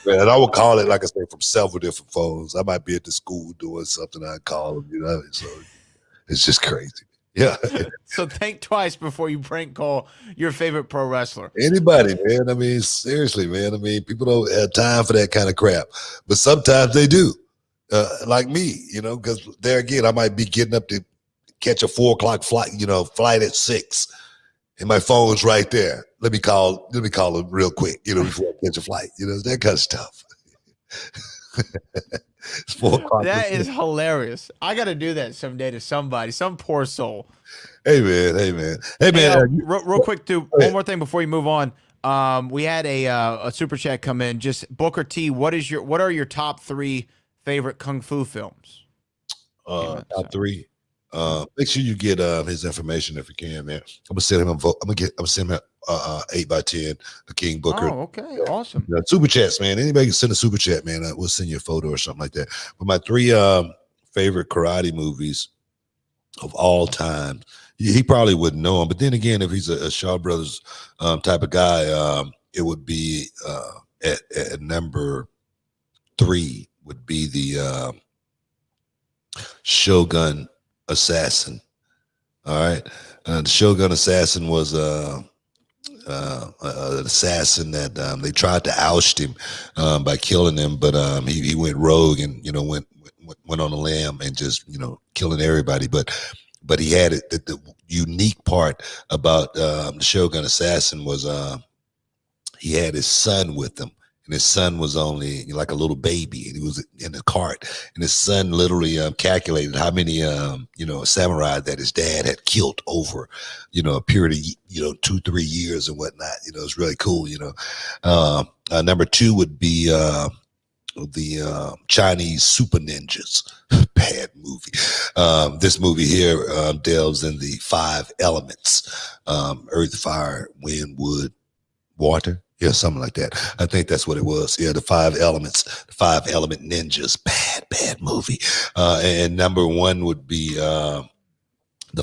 Speaker 1: And I would call it, like I say, from several different phones. I might be at the school doing something, I'd call him, you know. So it's just crazy. Yeah.
Speaker 2: So think twice before you prank call your favorite pro wrestler.
Speaker 1: Anybody, man. I mean, seriously, man. I mean, people don't have time for that kind of crap, but sometimes they do. Like me, you know, because there again, I might be getting up to catch a 4 o'clock flight, you know, flight at 6, and my phone's right there. Let me call them real quick, you know, before I catch a flight. You know, that kind of stuff. It's 4 o'clock.
Speaker 2: That is hilarious. I got to do that someday to somebody, some poor soul.
Speaker 1: Hey man.
Speaker 2: Real quick, too. One more thing before you move on. We had a super chat come in. Just Booker T. What are your top 3 favorite kung fu films?
Speaker 1: Top 3. Make sure you get his information if you can, man. I'm gonna send him a vote. I'm gonna send him a 8x10, the King Booker.
Speaker 2: Oh, okay, awesome.
Speaker 1: Super chats, man. Anybody can send a super chat, man. We'll send you a photo or something like that. But my 3 favorite karate movies of all time. He probably wouldn't know him, but then again, if he's a Shaw Brothers type of guy, it would be at number 3 would be the Shogun Assassin. All right, the Shogun Assassin was an assassin that they tried to oust him by killing him, but he went rogue and, you know, went on a limb and just, you know, killing everybody. But he had it. The unique part about the Shogun Assassin was he had his son with him. And his son was only like a little baby, and he was in the cart. And his son literally calculated how many, you know, samurai that his dad had killed over, you know, a period of, you know, 2-3 years and whatnot. You know, it's really cool. You know, number 2 would be the Chinese Super Ninjas. Bad movie. This movie here delves in the 5 elements: earth, fire, wind, wood, water. Yeah, something like that. I think that's what it was. Yeah, the 5 elements, the 5 element ninjas. Bad movie. And number 1 would be the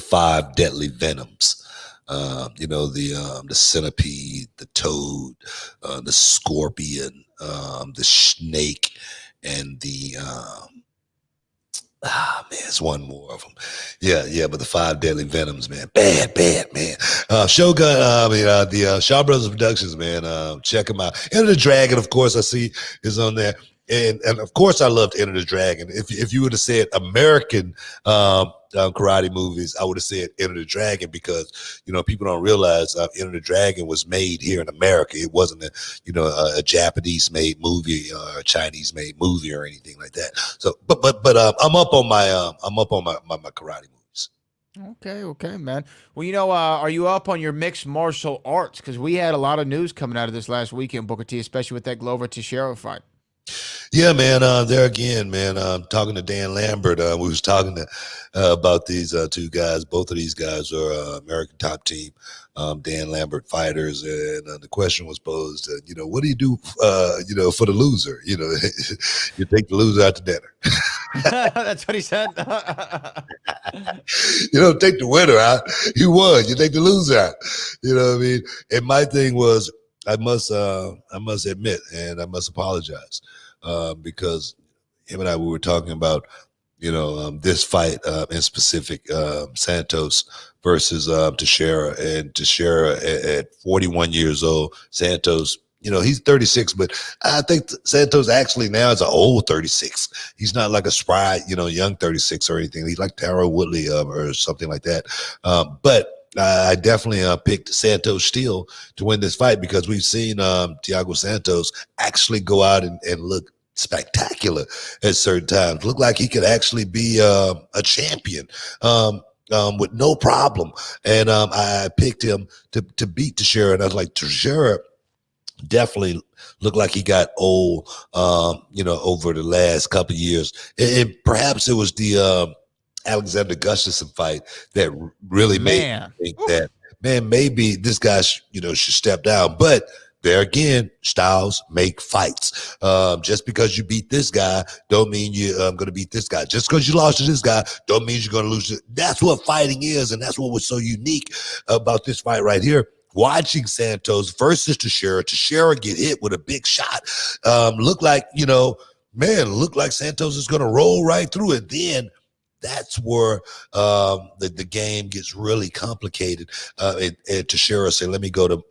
Speaker 1: 5 deadly venoms. You know, the centipede, the toad, the scorpion, the snake, and the man, it's one more of them. Yeah, but the 5 deadly venoms, man. Bad, man. Shogun, the Shaw Brothers Productions, man. Check them out. Enter the Dragon, of course, I see is on there. And of course, I loved Enter the Dragon. If you would have said American karate movies, I would have said Enter the Dragon, because, you know, people don't realize Enter the Dragon was made here in America. It wasn't a Japanese made movie or a Chinese made movie or anything like that. So, but I'm up on my karate movies.
Speaker 2: Okay, man. Well, you know, are you up on your mixed martial arts? Because we had a lot of news coming out of this last weekend, Booker T, especially with that Glover Teixeira fight.
Speaker 1: Yeah, man. There again, man. Talking to Dan Lambert, we was talking about these 2 guys. Both of these guys are American Top Team, Dan Lambert fighters, and the question was posed. You know, what do you do? You know, for the loser? You know, you take the loser out to dinner.
Speaker 2: That's what he said.
Speaker 1: You know, take the winner out. He won. You take the loser out. You know what I mean? And my thing was, I must admit, and I must apologize, because him and I, we were talking about, you know, this fight in specific, Santos versus Teixeira. And Teixeira at 41 years old, Santos, you know, he's 36, but I think Santos actually now is an old 36. He's not like a spry, you know, young 36 or anything. He's like Tara Woodley or something like that. But I definitely picked Santos still to win this fight, because we've seen Thiago Santos actually go out and look spectacular at certain times. Look like he could actually be a champion with no problem. And I picked him to beat Teixeira, and I was like, Teixeira definitely looked like he got old, you know, over the last couple of years. And perhaps it was the Alexander Gustafsson fight that really made me think that, man, maybe this guy, should step down. But there again, styles make fights. Just because you beat this guy don't mean you're going to beat this guy. Just because you lost to this guy don't mean you're going to lose. That's what fighting is, and that's what was so unique about this fight right here. Watching Santos versus Teixeira get hit with a big shot, looked like Santos is going to roll right through it. Then that's where the game gets really complicated. And Teixeira said, let me go to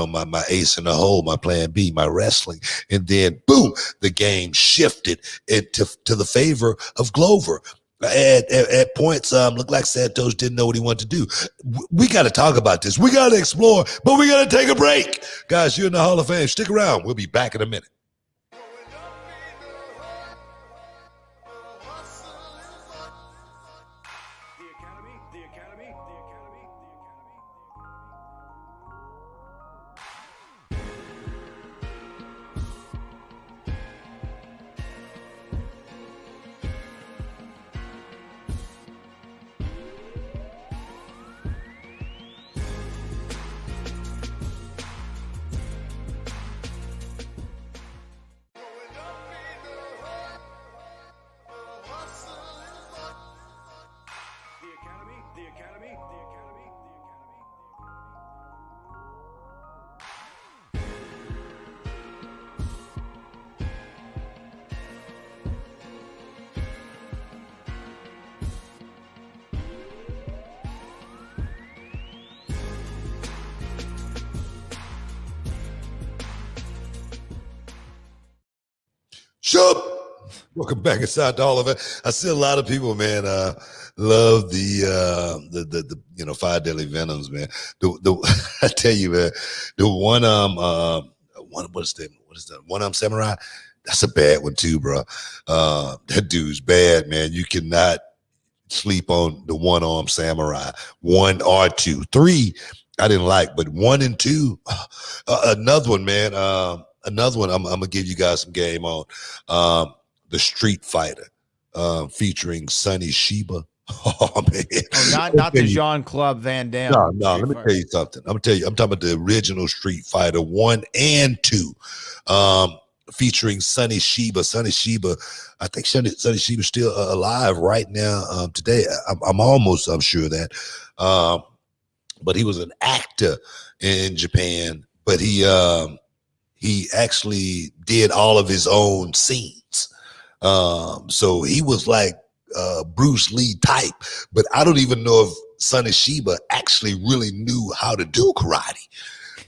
Speaker 1: my ace in the hole, my plan B, my wrestling. And then, boom, the game shifted to the favor of Glover. At points, looked like Santos didn't know what he wanted to do. We got to talk about this. We got to explore, but we got to take a break. Guys, you're in the Hall of Fame. Stick around. We'll be back in a minute. Welcome back inside the Hall of Fame. I see a lot of people, man, love the Five Deadly Venoms, man. I tell you, man, the one what is that? One Samurai. That's a bad one too, bro. That dude's bad, man. You cannot sleep on the one-arm samurai. 1 or 2, 3. I didn't like, but 1 and 2. Another one, man. Another one. I'm gonna give you guys some game on. The Street Fighter, featuring Sonny Shiba. Oh man,
Speaker 2: not the Jean-Claude Van Damme.
Speaker 1: No. Let me tell you something. I'm talking about the original Street Fighter 1 and 2. Featuring Sonny Shiba. Sonny Shiba, I think Sonny Shiba's still alive right now. Today, I'm sure that. But he was an actor in Japan, but he actually did all of his own scenes. So he was like Bruce Lee type, but I don't even know if Sonny Shiba actually really knew how to do karate.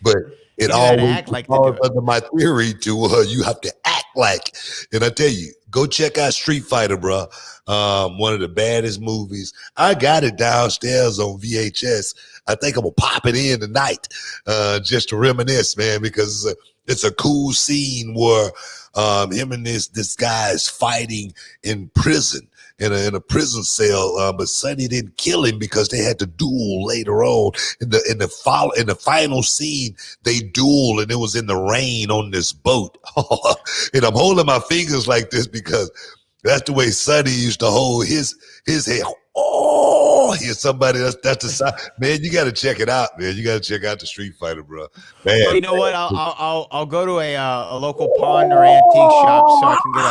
Speaker 1: But it always falls under my theory to you have to act like. And I tell you, go check out Street Fighter, bro. One of the baddest movies. I got it downstairs on VHS. I think I'm gonna pop it in tonight, just to reminisce, man, because it's a cool scene where him and this guy is fighting in prison, in a prison cell. But Sonny didn't kill him because they had to duel later on. In the final scene, they duel, and it was in the rain on this boat. And I'm holding my fingers like this because that's the way Sonny used to hold his head. Oh, here's somebody that's the side. Man, you got to check it out, man. You got to check out the Street Fighter, bro. Man,
Speaker 2: well, you know what? I'll go to a local pawn or antique shop so I can get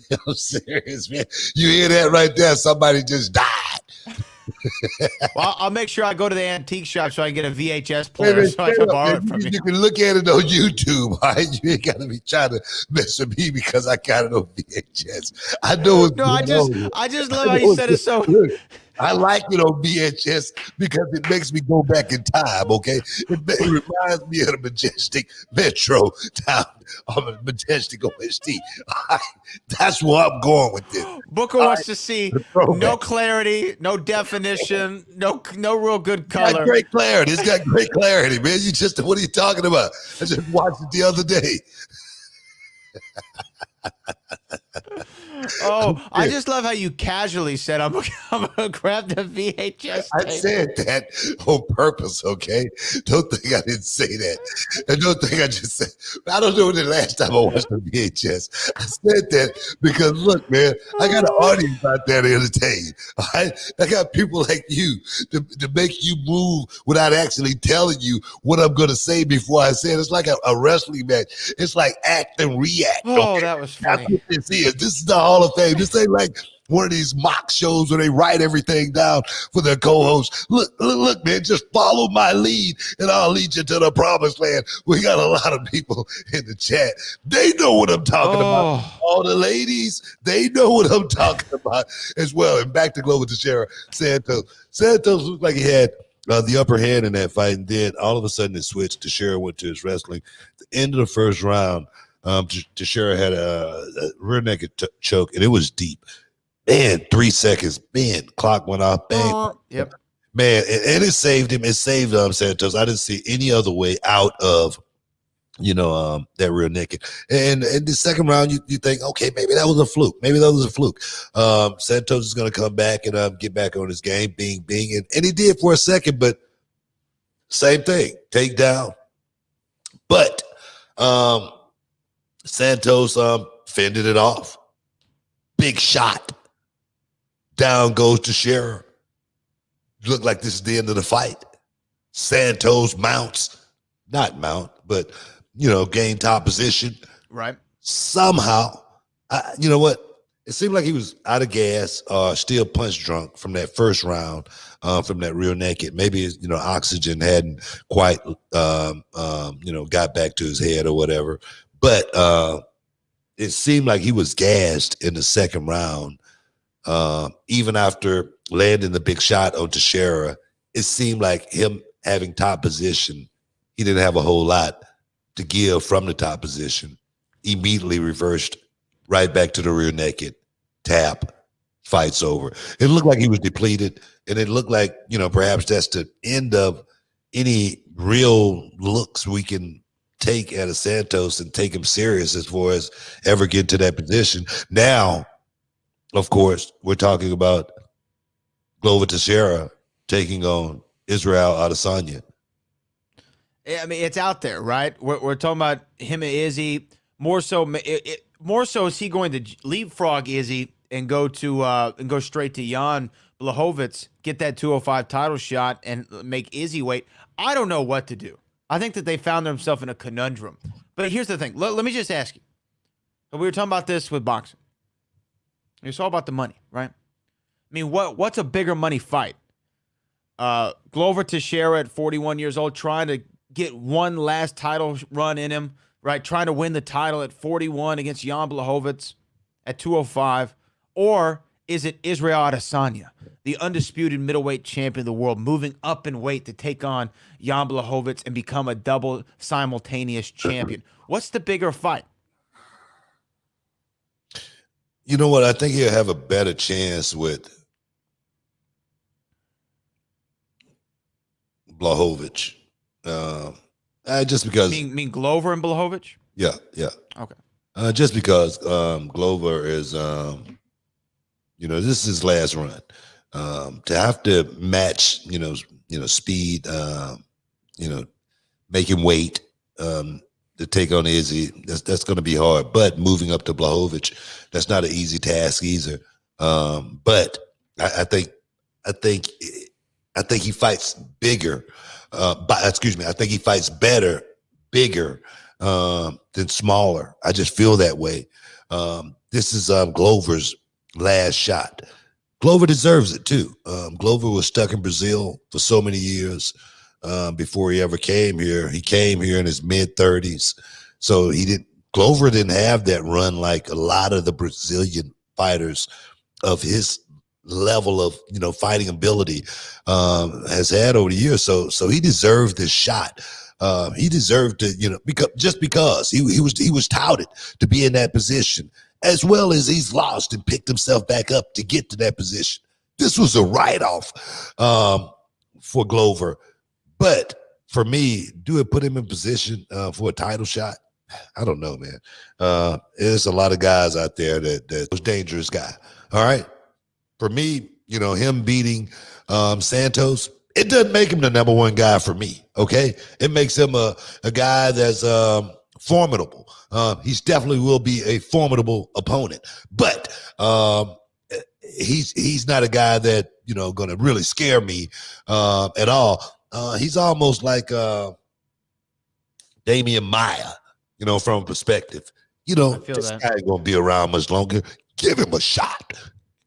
Speaker 2: a.
Speaker 1: I'm serious, man. You hear that right there? Somebody just died.
Speaker 2: Well, I'll make sure I go to the antique shop so I can get a VHS player so I can borrow it from you.
Speaker 1: You can look at it on YouTube, all right? You ain't got to be trying to mess with me because I got it on VHS. I know it's
Speaker 2: I just love how you said it so.
Speaker 1: I like it on VHS because it makes me go back in time, okay? It reminds me of the Majestic Metro down on the Majestic OST. That's where I'm going with this.
Speaker 2: Booker wants to see no clarity, no definition, no real good color.
Speaker 1: It's got great clarity. It's got great clarity, man. What are you talking about? I just watched it the other day.
Speaker 2: Oh, I just love how you casually said, I'm gonna grab the VHS
Speaker 1: I
Speaker 2: tape.
Speaker 1: said that on purpose, okay? Don't think I didn't say that. And don't think I just said, I don't know the last time I watched the VHS. I said that because, look, man, I got an audience out there to entertain. All right? I got people like you to make you move without actually telling you what I'm going to say before I say it. It's like a wrestling match. It's like act and react.
Speaker 2: Oh,
Speaker 1: Okay?
Speaker 2: that was
Speaker 1: That's
Speaker 2: funny.
Speaker 1: what this is. This is the Hall of Fame. This ain't like one of these mock shows where they write everything down for their co-hosts. Look, man, just follow my lead and I'll lead you to the promised land. We got a lot of people in the chat. They know what I'm talking about. All the ladies, they know what I'm talking about as well. And back to Glover Teixeira, Santos. Santos looked like he had the upper hand in that fight, and then all of a sudden it switched. Teixeira went to his wrestling. At the end of the first round, Teixeira had a rear naked choke, and it was deep. Man, 3 seconds. Man, clock went off. Bang.
Speaker 2: Yep.
Speaker 1: Man, and it saved him. It saved Santos. I didn't see any other way out of, that rear naked. And in the second round, you think, okay, maybe that was a fluke. Maybe that was a fluke. Santos is going to come back and get back on his game. Bing. And he did for a second, but same thing. Takedown. But Santos fended it off. Big shot. Down goes Teixeira. Look like this is the end of the fight. Santos mounts, not mount, but gain top position.
Speaker 2: Right.
Speaker 1: Somehow, you know what? It seemed like he was out of gas, still punch drunk from that first round, from that rear naked. Maybe oxygen hadn't quite got back to his head or whatever. But it seemed like he was gassed in the second round. Even after landing the big shot on Teixeira, it seemed like him having top position, he didn't have a whole lot to give from the top position. Immediately reversed right back to the rear naked, tap, fight's over. It looked like he was depleted, and it looked like, perhaps that's the end of any real looks we can take at a Santos and take him serious as far as ever get to that position. Now, of course, we're talking about Glover Teixeira taking on Israel Adesanya.
Speaker 2: I mean, it's out there, right? We're talking about him and Izzy. More so, is he going to leapfrog Izzy and go straight to Jan Blachowicz, get that 205 title shot, and make Izzy wait? I don't know what to do. I think that they found themselves in a conundrum. But here's the thing. Let me just ask you. We were talking about this with boxing. It's all about the money, right? I mean, what's a bigger money fight? Glover Teixeira at 41 years old trying to get one last title run in him, right? Trying to win the title at 41 against Jan Blachowicz at 205. Or is it Israel Adesanya, the undisputed middleweight champion of the world, moving up in weight to take on Jan Blachowicz and become a double simultaneous champion? What's the bigger fight?
Speaker 1: You know what? I think he'll have a better chance with Blachowicz. Just because.
Speaker 2: Mean Glover and Blachowicz?
Speaker 1: Yeah.
Speaker 2: Okay.
Speaker 1: Just because Glover is, this is his last run. To have to match, speed, making weight, to take on Izzy, that's going to be hard. But moving up to Blachowicz, that's not an easy task either. But I think he fights bigger. I think he fights better, bigger than smaller. I just feel that way. This is Glover's last shot. Glover deserves it too. Glover was stuck in Brazil for so many years. Before he ever came here. He came here in his mid-30s. So Glover didn't have that run like a lot of the Brazilian fighters of his level of, fighting ability has had over the years. So he deserved this shot. He deserved to, because he was touted to be in that position, as well as he's lost and picked himself back up to get to that position. This was a write-off for Glover. But for me, do it put him in position for a title shot? I don't know, man. There's a lot of guys out there that was dangerous guy. All right. For me, you know, him beating Santos, it doesn't make him the number one guy for me. Okay. It makes him a guy that's formidable. He's definitely will be a formidable opponent, but he's not a guy that, you know, going to really scare me at all. He's almost like Damian Maya, you know, from perspective. You know, this
Speaker 2: that.
Speaker 1: guy ain't going to be around much longer. Give him a shot.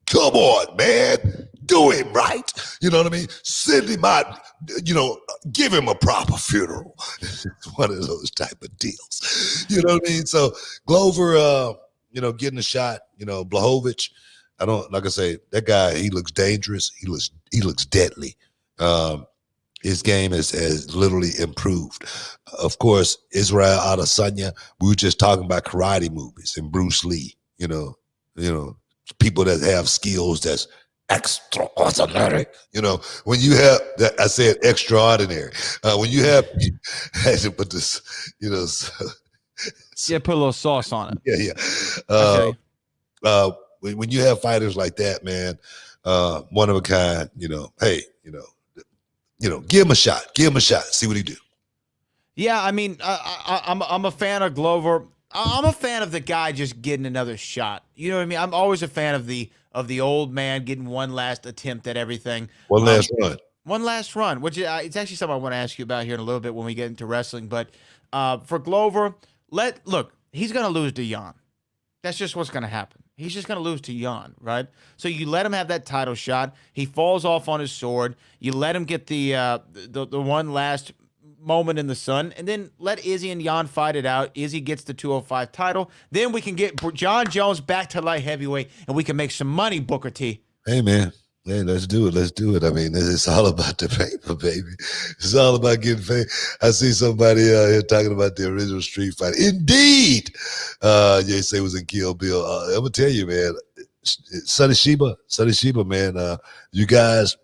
Speaker 1: Come on, man. Do him right. You know what I mean? Send him out, you know, give him a proper funeral. It's one of those type of deals. You know what I mean? So Glover, you know, getting a shot, you know, Blachowicz, I don't, like I say, that guy, he looks dangerous. He looks deadly. His game has literally improved. Of course, Israel Adesanya, we were just talking about karate movies and Bruce Lee, you know, people that have skills that's extraordinary. You know, when you have that, I said extraordinary. When you have, I had to put this, you know,
Speaker 2: Yeah, put a little sauce on it.
Speaker 1: Yeah. When you have fighters like that, man, one of a kind, you know, hey, you know, give him a shot. Give him a shot. See what he do.
Speaker 2: Yeah, I mean, I'm a fan of Glover. I'm a fan of the guy just getting another shot. You know what I mean? I'm always a fan of the old man getting one last attempt at everything.
Speaker 1: One last run.
Speaker 2: One last run, which it's actually something I want to ask you about here in a little bit when we get into wrestling. But for Glover, look, he's going to lose to Jan. That's just what's going to happen. He's just going to lose to Jan, right? So you let him have that title shot. He falls off on his sword. You let him get the one last moment in the sun, and then let Izzy and Jan fight it out. Izzy gets the 205 title. Then we can get John Jones back to light heavyweight, and we can make some money, Booker T.
Speaker 1: Hey, man. Hey, let's do it. Let's do it. I mean, it's all about the paper, baby. It's all about getting paid. I see somebody here talking about the original Street Fighter. Indeed. You say it was in Kill Bill. I'm going to tell you, man, Sonny Sheba, man, you guys,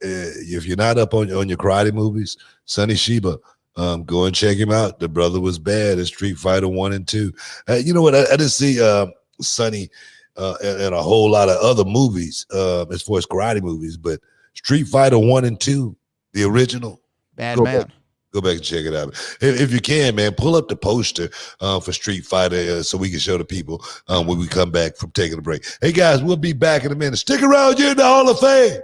Speaker 1: if you're not up on your karate movies, Sonny Sheba, go and check him out. The brother was bad in Street Fighter 1 and 2. You know what? I didn't see Sonny and a whole lot of other movies as far as karate movies, but Street Fighter 1 and 2, the original.
Speaker 2: Bad man.
Speaker 1: Go back and check it out. If you can, man, pull up the poster for Street Fighter so we can show the people when we come back from taking a break. Hey, guys, we'll be back in a minute. Stick around. You're in the Hall of Fame.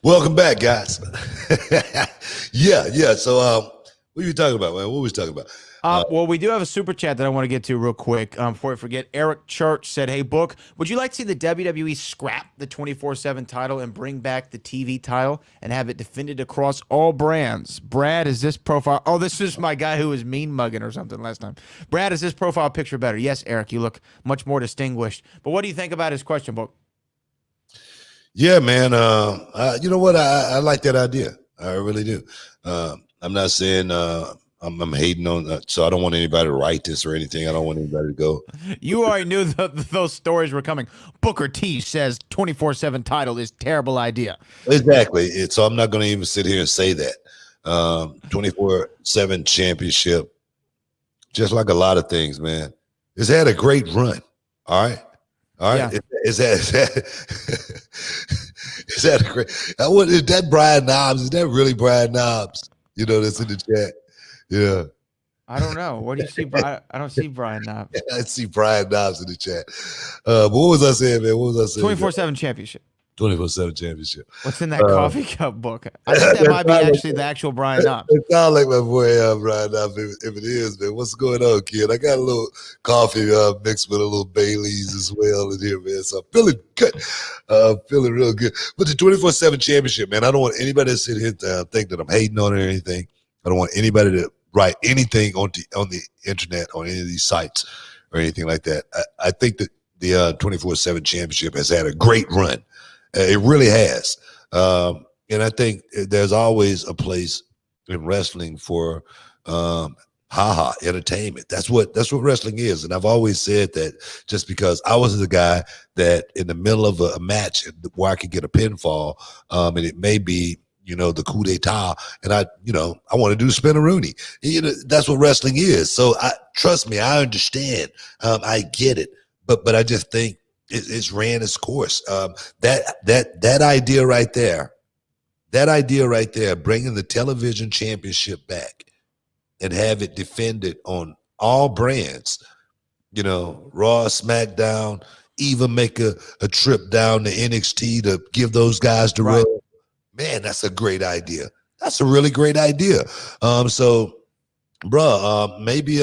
Speaker 1: Welcome back, guys. Yeah. So, what are you talking about, man? What was we talking about?
Speaker 2: Well, we do have a super chat that I want to get to real quick before I forget. Eric Church said, "Hey, Book, would you like to see the WWE scrap the 24/7 title and bring back the TV title and have it defended across all brands? Brad, is this profile?" Oh, this is my guy who was mean mugging or something last time. Brad, is this profile picture better? Yes, Eric, you look much more distinguished. But what do you think about his question, Book?
Speaker 1: Yeah, man. You know what? I like that idea. I really do. I'm not saying I'm hating on, so I don't want anybody to write this or anything. I don't want anybody to go.
Speaker 2: You already knew those stories were coming. Booker T says 24/7 title is terrible idea.
Speaker 1: Exactly. So I'm not going to even sit here and say that. 24/7 championship, just like a lot of things, man. It's had a great run. All right. Yeah. Is that a great? Is that Brian Knobs? Is that really Brian Knobs? You know, that's in the chat. Yeah.
Speaker 2: I don't know. What do you see, Brian? I don't see Brian Knobbs.
Speaker 1: I see Brian Knobs in the chat. But what was I saying, man? What was I saying?
Speaker 2: 24/7 championship.
Speaker 1: 24/7 championship.
Speaker 2: What's in that coffee cup book? I think that might be actually the actual Brian Knobbs.
Speaker 1: It sounds like my boy Brian Knobs. If it is, man, what's going on, kid? I got a little coffee mixed with a little Baileys as well in here, man. So I'm feeling good. Feeling real good. But the 24/7 championship, man, I don't want anybody to sit here and think that I'm hating on it or anything. I don't want anybody to write anything on the internet, on any of these sites or anything like that. I think that the 24/7 championship has had a great run. It really has. And I think there's always a place in wrestling for ha-ha entertainment. That's what wrestling is. And I've always said that just because I was the guy that in the middle of a match where I could get a pinfall, and it may be, the coup d'etat, and I want to do spin-a-rooney. That's what wrestling is. So trust me, I understand. I get it. But I just think it's ran its course. That idea right there, bringing the television championship back and have it defended on all brands, Raw, SmackDown, even make a trip down to NXT to give those guys the rub. Man, that's a great idea. That's a really great idea. So, bruh, maybe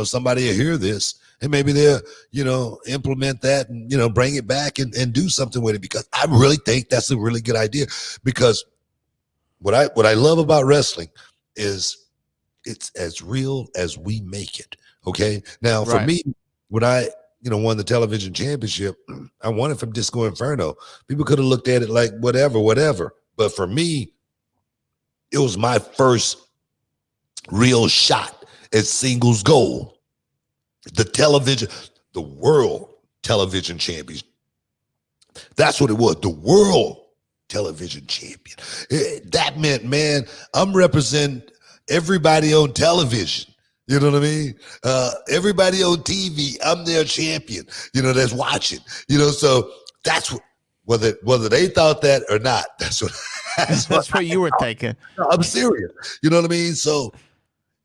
Speaker 1: somebody will hear this and maybe they'll implement that and bring it back and do something with it, because I really think that's a really good idea. Because what I love about wrestling is it's as real as we make it. Okay. Now, for me, when I won the television championship, I won it from Disco Inferno. People could have looked at it like whatever. But for me, it was my first real shot at singles gold. The world television champion. That's what it was. The world television champion. That meant, man, I'm representing everybody on television. You know what I mean? Everybody on TV, I'm their champion, that's watching, so that's what, whether they thought that or not, that's
Speaker 2: what you were thinking.
Speaker 1: I'm serious. You know what I mean? So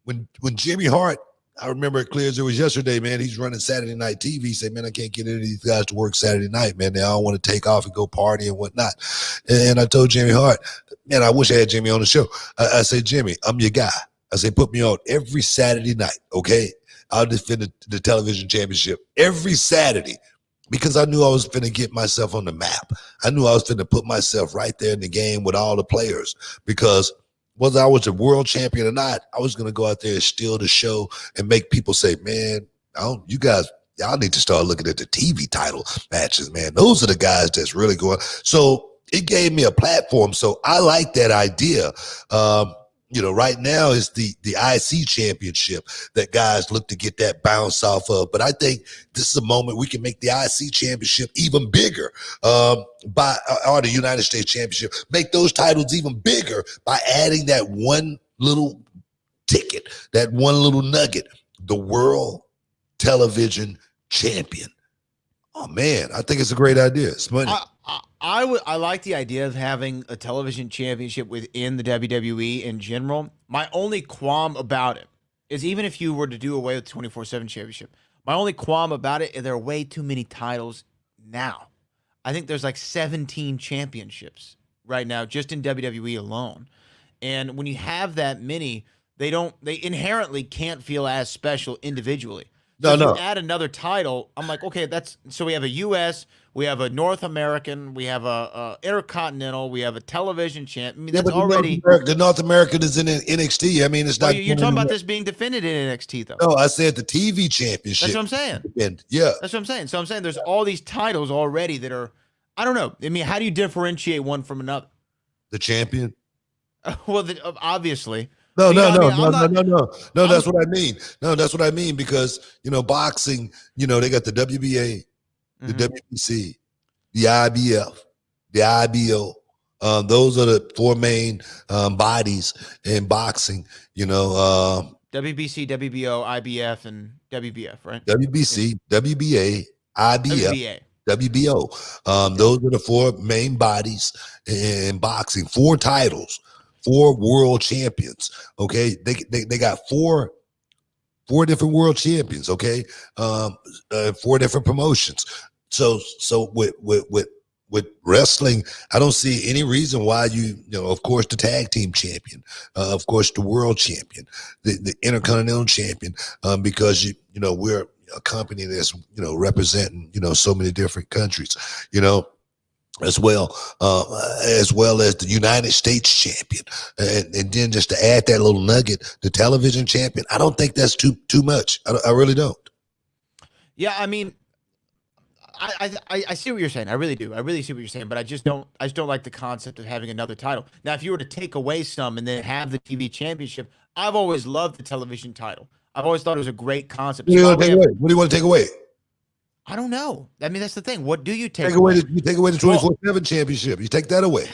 Speaker 1: when Jimmy Hart, I remember it clear as it was yesterday, man, he's running Saturday Night TV. He said, man, I can't get any of these guys to work Saturday night, man. They all want to take off and go party and whatnot. And I told Jimmy Hart, man, I wish I had Jimmy on the show. I said, Jimmy, I'm your guy. I said, put me on every Saturday night, okay? I'll defend the television championship every Saturday, because I knew I was finna get myself on the map. I knew I was finna put myself right there in the game with all the players, because whether I was a world champion or not, I was gonna go out there and steal the show and make people say, man, y'all need to start looking at the TV title matches, man. Those are the guys that's really going. So it gave me a platform. So I like that idea. Right now is the IC championship that guys look to get that bounce off of. But I think this is a moment we can make the IC championship even bigger or the United States championship, make those titles even bigger by adding that one little ticket, that one little nugget, the world television champion. Oh, man, I think it's a great idea. It's money.
Speaker 2: I like the idea of having a television championship within the WWE in general. My only qualm about it is, even if you were to do away with the 24/7 championship, my only qualm about it is there are way too many titles now. I think there's like 17 championships right now just in WWE alone. And when you have that many, they inherently can't feel as special individually. So if you add another title, I'm like, okay, so we have a U.S., we have a North American, we have a Intercontinental, we have a television champ. I mean, that's already
Speaker 1: the North American is in NXT. I mean, it's not.
Speaker 2: You're talking about this being defended in NXT, though.
Speaker 1: No, I said the TV championship.
Speaker 2: That's what I'm saying.
Speaker 1: Yeah,
Speaker 2: that's what I'm saying. So I'm saying there's all these titles already that are, I don't know. I mean, how do you differentiate one from another?
Speaker 1: The champion.
Speaker 2: Well, obviously.
Speaker 1: No. That's what I mean. No, that's what I mean, because boxing. They got the WBA, the WBC, the IBF, the IBO. Those are the four main bodies in boxing.
Speaker 2: WBC, WBO, IBF, and WBF, right?
Speaker 1: WBC, WBA, IBF, WBO. Those are the four main bodies in boxing. 4 titles. 4 world champions. Okay, they got 4 4 different world champions, okay? 4 different promotions. So with wrestling, I don't see any reason why you know, of course, the tag team champion, of course, the world champion, the intercontinental champion, because you know, we're a company that's, you know, representing, you know, so many different countries, you know, as well as the United States champion, and then just to add that little nugget, the television champion. I don't think that's too much. I really don't.
Speaker 2: Yeah, I mean, I see what you're saying. I really do. I really see what you're saying, but I just don't like the concept of having another title. Now, if you were to take away some and then have the TV championship, I've always loved the television title. I've always thought it was a great concept.
Speaker 1: What do you want to take away? What do you want to take away?
Speaker 2: I don't know. I mean, that's the thing. What do you take
Speaker 1: away?
Speaker 2: away?
Speaker 1: You take away the 24/7 championship. You take that away.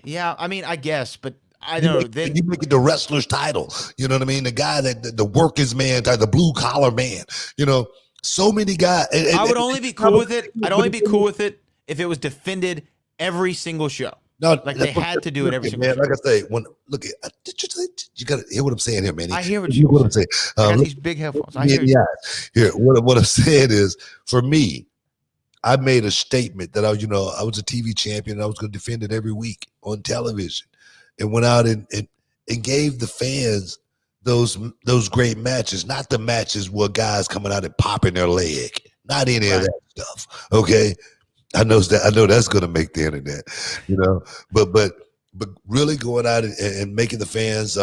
Speaker 2: Yeah, I mean, I guess, but I don't know. Then
Speaker 1: you make it the wrestler's title. You know what I mean? The guy that the workers man, the blue collar man. You know, so many guys.
Speaker 2: I would only be cool with it. I'd only be cool with it if it was defended every single show.
Speaker 1: No,
Speaker 2: like they had to do it every single
Speaker 1: man.
Speaker 2: show.
Speaker 1: Like I say, when look, you got to hear what I'm saying here, man.
Speaker 2: I hear what you're saying. I got these big headphones. I hear you.
Speaker 1: Here, what I'm saying is, for me, I made a statement that I was a TV champion and I was going to defend it every week on television, and went out and gave the fans those great matches, not the matches where guys coming out and popping their leg, not any of that stuff. Okay. I know that's going to make the internet, you know, but really going out and making the fans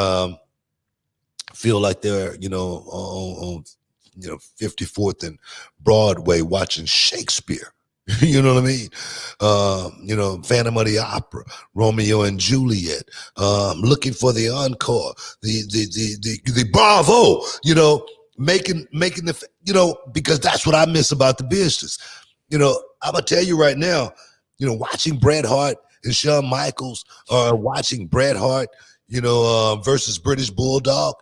Speaker 1: feel like they're, you know, on 54th and Broadway watching Shakespeare. You know what I mean? You know, Phantom of the Opera, Romeo and Juliet, looking for the encore, the bravo, you know, making the, you know, because that's what I miss about the business. You know, I'm gonna tell you right now, you know, watching Bret Hart and Shawn Michaels, or watching Bret Hart, you know, versus British Bulldog,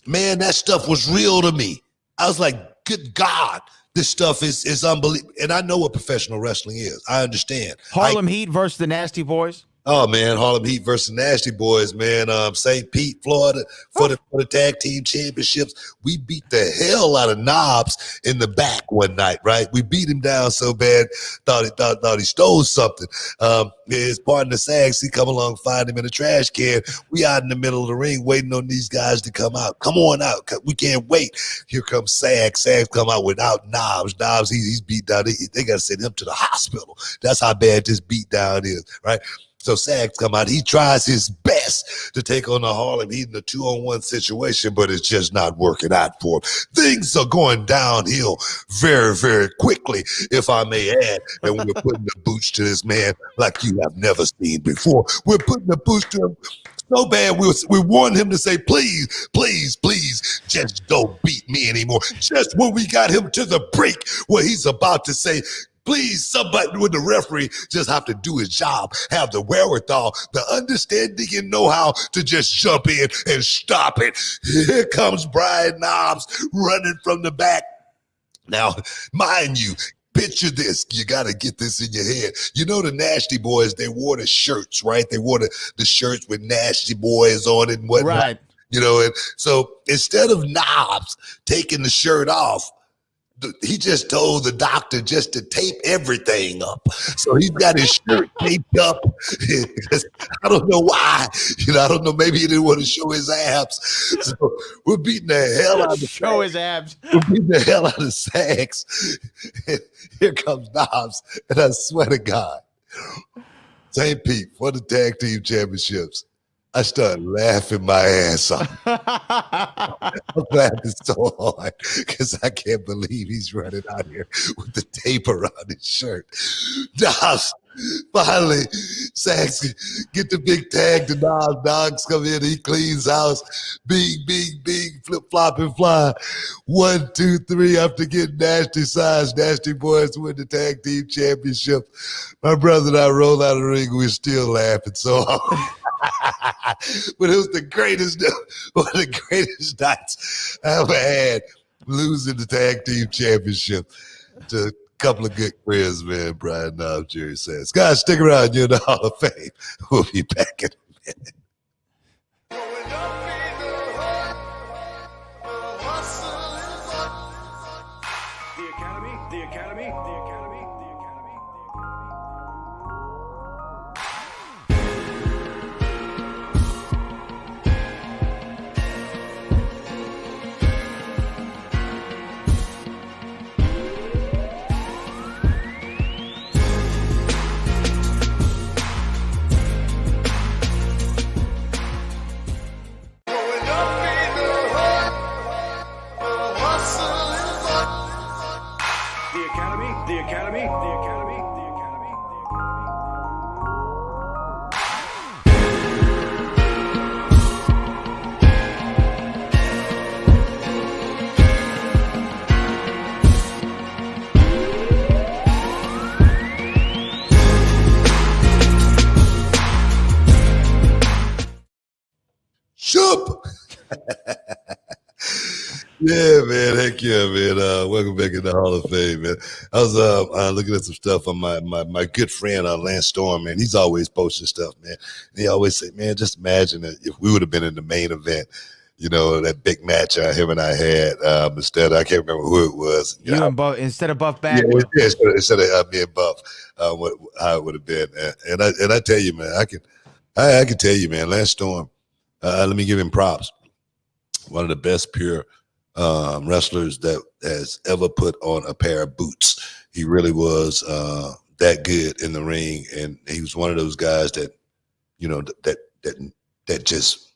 Speaker 1: man, that stuff was real to me. I was like, good God, this stuff is unbelievable. And I know what professional wrestling is. I understand.
Speaker 2: Harlem Heat versus the Nasty Boys.
Speaker 1: Oh man, Harlem Heat versus Nasty Boys, man. St. Pete, Florida, for the tag team championships. We beat the hell out of Knobs in the back one night, right? We beat him down so bad, thought he stole something. His partner Sags, he come along, find him in a trash can. We out in the middle of the ring waiting on these guys to come out. Come on out, we can't wait. Here comes Sags. Sags come out without Knobs. Knobs, he's beat down. They got to send him to the hospital. That's how bad this beat down is, right? So Sags come out. He tries his best to take on the Harlem Heat in a 2-on-1 situation, but it's just not working out for him. Things are going downhill very, very quickly, if I may add. And we're putting the boots to this man like you have never seen before. We're putting the boots to him so bad, we warned him to say, please, please, please, just don't beat me anymore. Just when we got him to the break where he's about to say, please, somebody with the referee just have to do his job, have the wherewithal, the understanding and know-how to just jump in and stop it. Here comes Brian Knobs running from the back. Now, mind you, picture this. You got to get this in your head. You know the Nasty Boys, they wore the shirts, right? They wore the shirts with Nasty Boys on it and whatnot.
Speaker 2: Right.
Speaker 1: You know, and so instead of Knobs taking the shirt off, he just told the doctor just to tape everything up. So he's got his shirt taped up. I don't know why. You know, I don't know. Maybe he didn't want to show his abs. So we're beating the hell out of
Speaker 2: show his abs.
Speaker 1: We're beating the hell out of Sags. Here comes Knobs, and I swear to God, St. Pete for the tag team championships. I started laughing my ass off. I'm laughing so hard because I can't believe he's running out here with the tape around his shirt. Knobs, finally, Sags get the big tag to Knobs. Knobs come in, he cleans house. Bing, bing, bing, flip, flop, and fly. 1, 2, 3, after getting Nasty size, Nasty Boys win the tag team championship. My brother and I roll out of the ring, we're still laughing so hard. But it was one of the greatest nights I ever had, losing the tag team championship to a couple of good friends, man. Brian Knobs, Jerry Sags. Guys, stick around. You're in the Hall of Fame. We'll be back in a minute.
Speaker 3: up.
Speaker 1: Yeah, man. Heck yeah, man. Welcome back in the Hall of Fame, man. I was looking at some stuff on my good friend Lance Storm, man. He's always posting stuff, man. And he always say, man, just imagine if we would have been in the main event, you know, that big match him and I had. Instead, I can't remember who it was.
Speaker 2: You and Buff instead of Buff Bagwell.
Speaker 1: Yeah, instead of me and Buff, how it would have been. And I tell you, man, I can tell you, man, Lance Storm. Let me give him props. One of the best pure wrestlers that has ever put on a pair of boots. He really was that good in the ring, and he was one of those guys that, you know, that just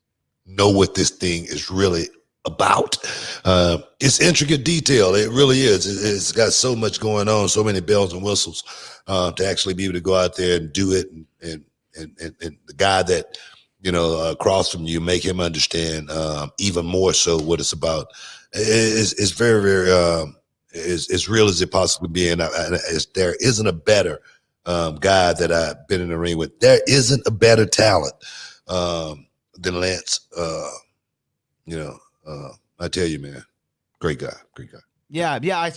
Speaker 1: know what this thing is really about. It's intricate detail. It really is. It's got so much going on, so many bells and whistles to actually be able to go out there and do it, and the guy that, you know, across from you, make him understand even more so what it's about. It's very, very, as real as it possibly be. And there isn't a better guy that I've been in the ring with. There isn't a better talent than Lance. I tell you, man, great guy.
Speaker 2: Yeah.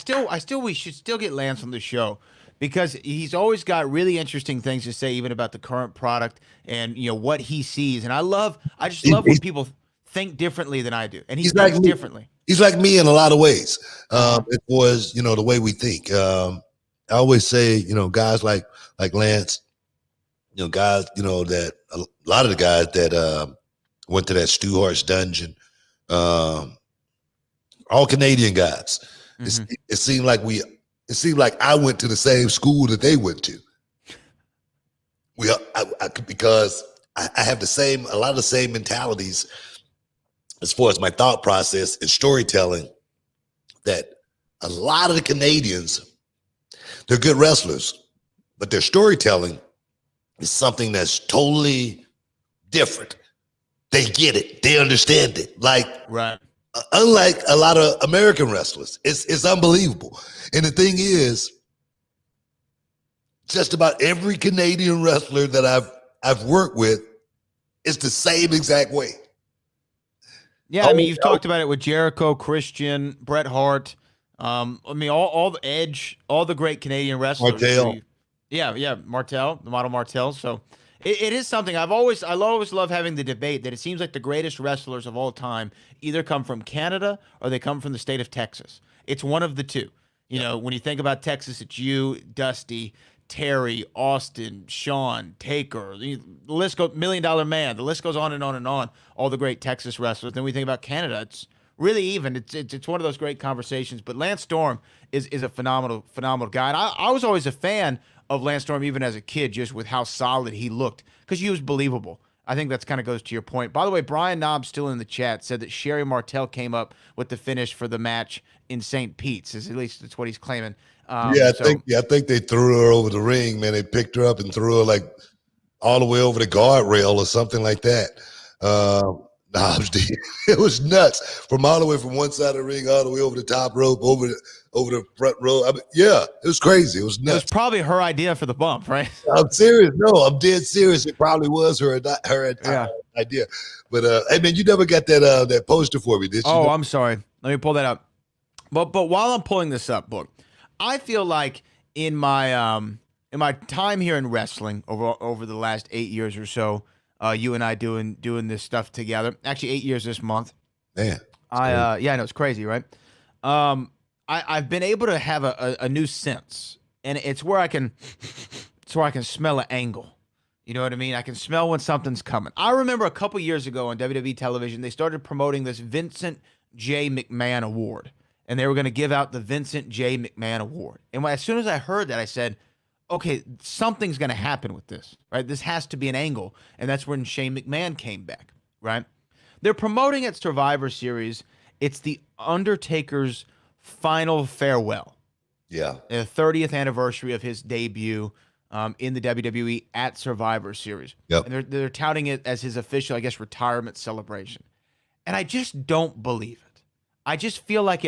Speaker 2: We should still get Lance on the show, because he's always got really interesting things to say, even about the current product and, you know, what he sees. And I just love when people think differently than I do, and he thinks differently.
Speaker 1: He's like me in a lot of ways. It was, you know, the way we think. I always say, you know, guys like Lance, you know, guys, you know, that a lot of the guys that went to that Stu Hart's dungeon, all Canadian guys. Mm-hmm. It seemed like I went to the same school that they went to. Because I have a lot of the same mentalities as far as my thought process and storytelling, that a lot of the Canadians, they're good wrestlers, but their storytelling is something that's totally different. They get it. They understand it. Like,
Speaker 2: right.
Speaker 1: Unlike a lot of American wrestlers, it's unbelievable. And the thing is, just about every Canadian wrestler that I've worked with is the same exact way.
Speaker 2: Yeah, I mean, you've talked about it with Jericho, Christian, Bret Hart. I mean, all the Edge, all the great Canadian wrestlers.
Speaker 1: Martel.
Speaker 2: Yeah, Martel, the model Martel. So it is something I always love having the debate that it seems like the greatest wrestlers of all time either come from Canada or they come from the state of Texas. It's one of the two. You know, when you think about Texas, it's you, Dusty, Terry, Austin, Shawn, Taker, the list goes, $1 Million Man. The list goes on and on and on. All the great Texas wrestlers. Then we think about Canada. It's really even. It's one of those great conversations. But Lance Storm is a phenomenal guy. And I was always a fan of Lance Storm, even as a kid, just with how solid he looked, because he was believable. I think that's kind of goes to your point. By the way, Brian Knob, still in the chat, said that Sherry Martel came up with the finish for the match in St. Pete's. At least that's what he's claiming.
Speaker 1: I think they threw her over the ring, man. They picked her up and threw her like all the way over the guardrail or something like that. It was nuts. From all the way from one side of the ring all the way over the top rope, over the front row. I mean, yeah, it was crazy. It was nuts.
Speaker 2: It was probably her idea for the bump, right?
Speaker 1: I'm serious. No, I'm dead serious. It probably was her idea. But hey, man, you never got that poster for me, did you?
Speaker 2: Oh, I'm sorry. Let me pull that up. But while I'm pulling this up, Book, I feel like in my time here in wrestling over the last 8 years or so, you and I doing this stuff together. Actually, 8 years this month.
Speaker 1: Man,
Speaker 2: I know it's crazy, right? I've been able to have a new sense, and it's where I can smell an angle. You know what I mean? I can smell when something's coming. I remember a couple years ago on WWE television, they started promoting this Vincent J. McMahon Award, and they were going to give out the Vincent J. McMahon Award. And as soon as I heard that, I said, okay, something's going to happen with this, right? This has to be an angle. And that's when Shane McMahon came back, right? They're promoting at Survivor Series. It's the Undertaker's final farewell.
Speaker 1: Yeah.
Speaker 2: The 30th anniversary of his debut in the WWE at Survivor Series.
Speaker 1: Yep.
Speaker 2: And they're touting it as his official, I guess, retirement celebration. And I just don't believe it. I just feel like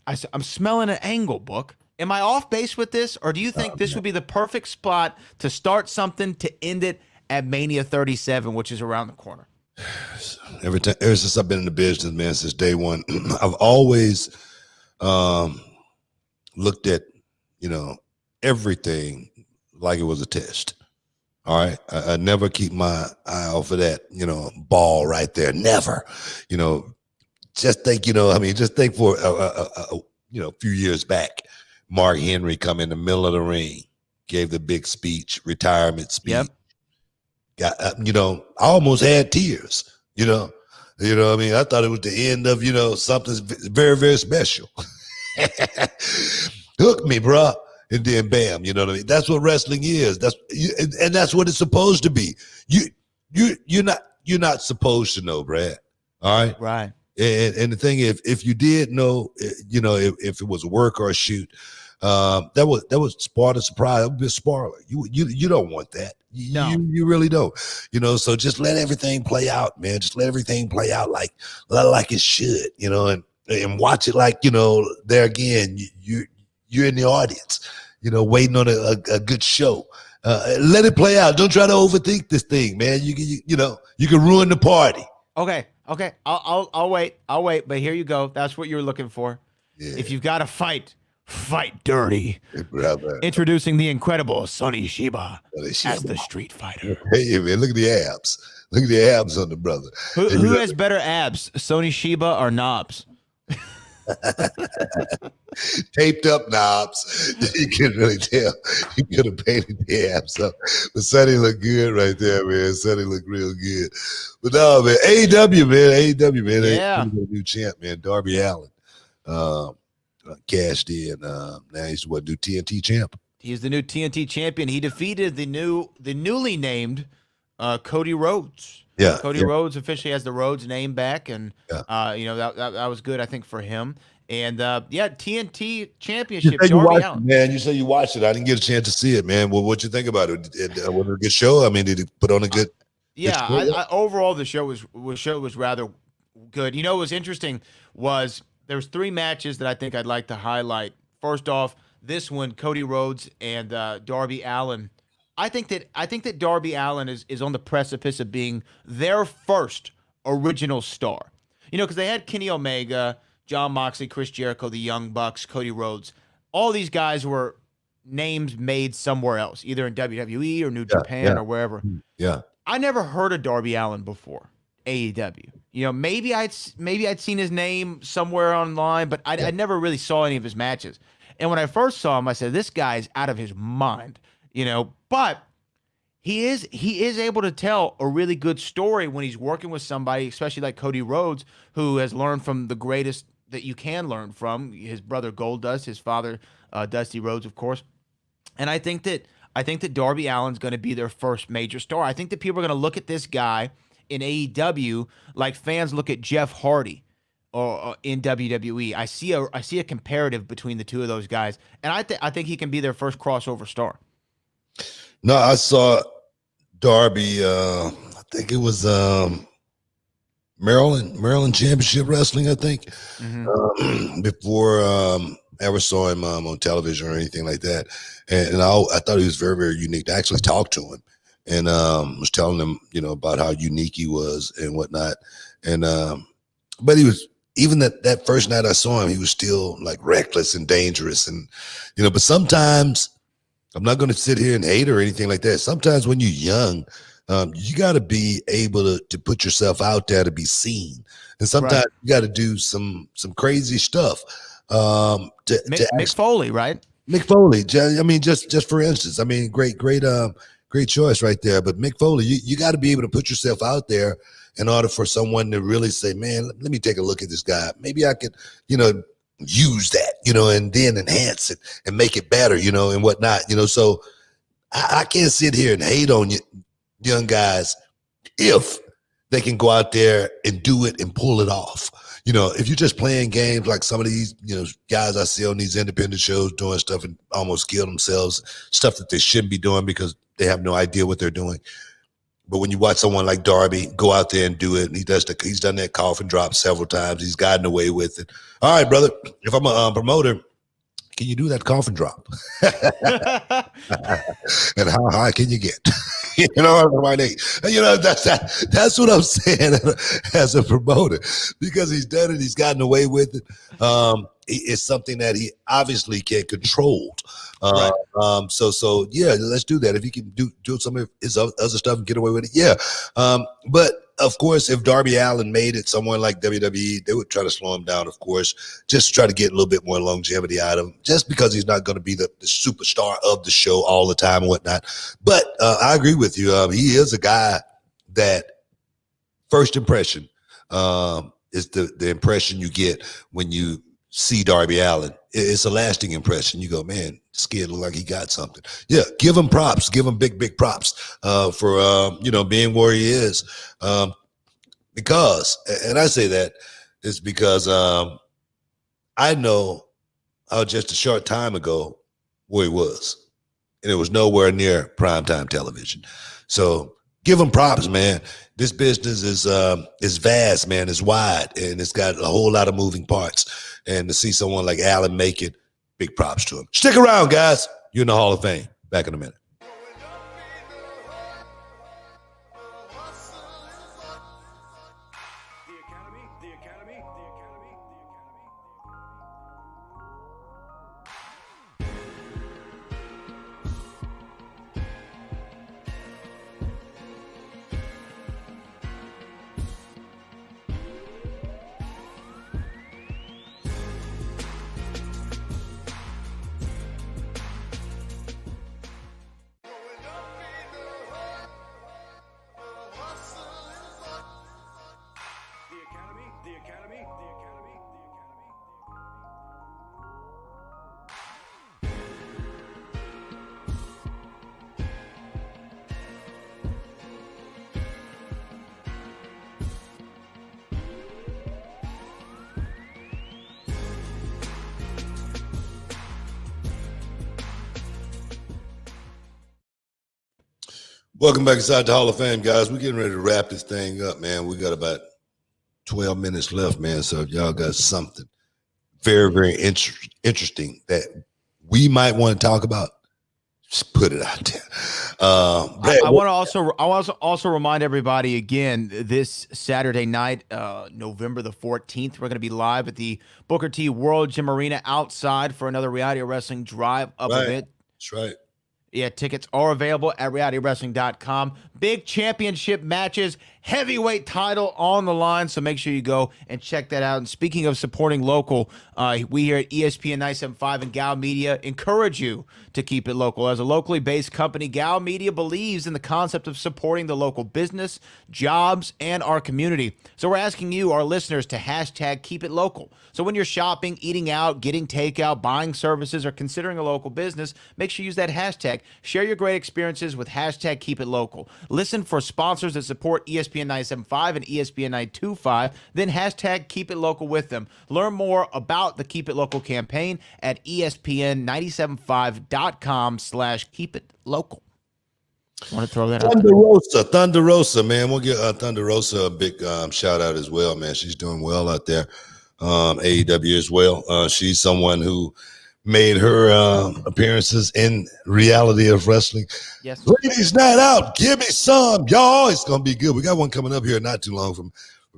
Speaker 2: I'm smelling an angle, Book. Am I off base with this, or do you think this would be the perfect spot to start something to end it at Mania 37, which is around the corner?
Speaker 1: Ever since I've been in the business, man, since day one, I've always looked at, everything like it was a test. All right. I never keep my eye off of that, ball right there. Never, just think, just think for a few years back, Mark Henry come in the middle of the ring, gave the big speech, retirement speech.
Speaker 2: Yep.
Speaker 1: Got, I almost had tears, what I mean? I thought it was the end of, something very, very special. Hook me, bro. And then bam, you know what I mean? That's what wrestling is. And that's what it's supposed to be. You're not supposed to know, Brad. All right.
Speaker 2: Right.
Speaker 1: And the thing is, if you did know, if it was a work or a shoot, that was part of surprise. That would be a spoiler. You don't want that.
Speaker 2: No.
Speaker 1: You really don't. So just let everything play out, man. Just let everything play out like it should, and watch it like, there again, you're in the audience, waiting on a good show. Let it play out. Don't try to overthink this thing, man. You can ruin the party.
Speaker 2: Okay. I'll wait. But here you go. That's what you're looking for.
Speaker 1: Yeah.
Speaker 2: If you've got to fight dirty.
Speaker 1: Hey, brother.
Speaker 2: Introducing the incredible Sonny Shiba as the Street Fighter.
Speaker 1: Hey, man, look at the abs. Look at the abs on the brother.
Speaker 2: Who has better abs, Sonny Shiba or Knobs?
Speaker 1: Taped up knobs. You couldn't really tell. You could have painted the abs up. But Sonny looked good right there, man. Sonny looked real good. But no, man, AEW, man.
Speaker 2: Yeah.
Speaker 1: New champ, man. Darby Allin. Cashed in. Now he's what, new TNT champ.
Speaker 2: He's the new TNT champion. He defeated the newly named Cody Rhodes.
Speaker 1: Yeah,
Speaker 2: Cody Rhodes officially has the Rhodes name back, and that was good, I think, for him. And TNT championship. Darby Allin.
Speaker 1: Man, you say you watched it. I didn't get a chance to see it, man. Well, what'd you think about it? Was it a good show? I mean, did it put on a good?
Speaker 2: Yeah, overall the show was rather good. What was interesting was there was 3 matches that I think I'd like to highlight. First off, this one, Cody Rhodes and Darby Allin. I think that Darby Allin is on the precipice of being their first original star. Because they had Kenny Omega, John Moxley, Chris Jericho, the Young Bucks, Cody Rhodes. All these guys were names made somewhere else, either in WWE or New Japan or wherever.
Speaker 1: Yeah.
Speaker 2: I never heard of Darby Allin before AEW. Maybe I'd seen his name somewhere online, but I never really saw any of his matches. And when I first saw him, I said, this guy's out of his mind. But he is able to tell a really good story when he's working with somebody, especially like Cody Rhodes, who has learned from the greatest that you can learn from, his brother Goldust, his father Dusty Rhodes, of course. And I think that Darby Allin's going to be their first major star. I think that people are going to look at this guy in AEW like fans look at Jeff Hardy or in WWE. I see a comparative between the two of those guys, and I think he can be their first crossover star.
Speaker 1: No, I saw Darby. I think it was Maryland Championship Wrestling. I think before I ever saw him on television or anything like that, and I thought he was very, very unique. I actually talked to him and was telling him, about how unique he was and whatnot. And but he was, even that first night I saw him, he was still like reckless and dangerous, and but sometimes. I'm not going to sit here and hate or anything like that. Sometimes when you're young, you got to be able to put yourself out there to be seen. And sometimes you got to do some crazy stuff.
Speaker 2: Mick Foley, right?
Speaker 1: Mick Foley. I mean, just for instance, I mean, great choice right there. But Mick Foley, you got to be able to put yourself out there in order for someone to really say, man, let me take a look at this guy. Maybe I could, use that, and then enhance it and make it better, and whatnot, so I can't sit here and hate on you young guys if they can go out there and do it and pull it off. If you're just playing games like some of these, guys I see on these independent shows doing stuff and almost kill themselves, stuff that they shouldn't be doing because they have no idea what they're doing. But when you watch someone like Darby go out there and do it, and he's done that cough and drop several times. He's gotten away with it. All right, brother, if I'm a promoter can you do that coffin drop? And how high can you get? You know, that's what I'm saying as a promoter, because he's done it, he's gotten away with it. It's something that he obviously can control.
Speaker 2: Right.
Speaker 1: So yeah, let's do that. If he can do some of his other stuff and get away with it, yeah. But of course, if Darby Allin made it, someone like WWE, they would try to slow him down, of course, just to try to get a little bit more longevity out of him, just because he's not going to be the superstar of the show all the time and whatnot. But I agree with you. He is a guy that first impression is the impression you get when you see Darby Allin. It's a lasting impression. You go, man, this kid look like he got something. Yeah, give him props. Give him big props for being where he is. Because, and I say that is because I know just a short time ago where he was, and it was nowhere near primetime television. So give him props, man. This business is vast, man. It's wide, and it's got a whole lot of moving parts. And to see someone like Allin make it, big props to him. Stick around, guys. You're in the Hall of Fame. Back in a minute. Welcome back inside the Hall of Fame, guys. We're getting ready to wrap this thing up, man. We got about 12 minutes left, man. So if y'all got something very interesting that we might want to talk about, just put it out there.
Speaker 2: I want to also remind everybody again, this Saturday night, November the 14th, we're going to be live at the Booker T World Gym Arena outside for another Reality Wrestling Drive Up event.
Speaker 1: That's right.
Speaker 2: Yeah, tickets are available at realitywrestling.com. Big championship matches, heavyweight title on the line, so make sure you go and check that out. And speaking of supporting local, we here at ESPN 975 and Gal Media encourage you to keep it local. As a locally based company, Gal Media believes in the concept of supporting the local business, jobs, and our community. So we're asking you, our listeners, to hashtag keep it local. So when you're shopping, eating out, getting takeout, buying services, or considering a local business, make sure you use that hashtag. Share your great experiences with hashtag keep it local. Listen for sponsors that support ESPN 975 and ESPN 925, then hashtag keep it local with them. Learn more about the Keep It Local campaign at ESPN975.com/keep it local. Want to throw that out there?
Speaker 1: Thunder Rosa, man. We'll give Thunder Rosa a big shout out as well, man. She's doing well out there. AEW as well. She's someone who made her appearances in Reality of Wrestling.
Speaker 2: Yes.
Speaker 1: Ladies Night Out, give me some, y'all. It's gonna be good. We got one coming up here not too long from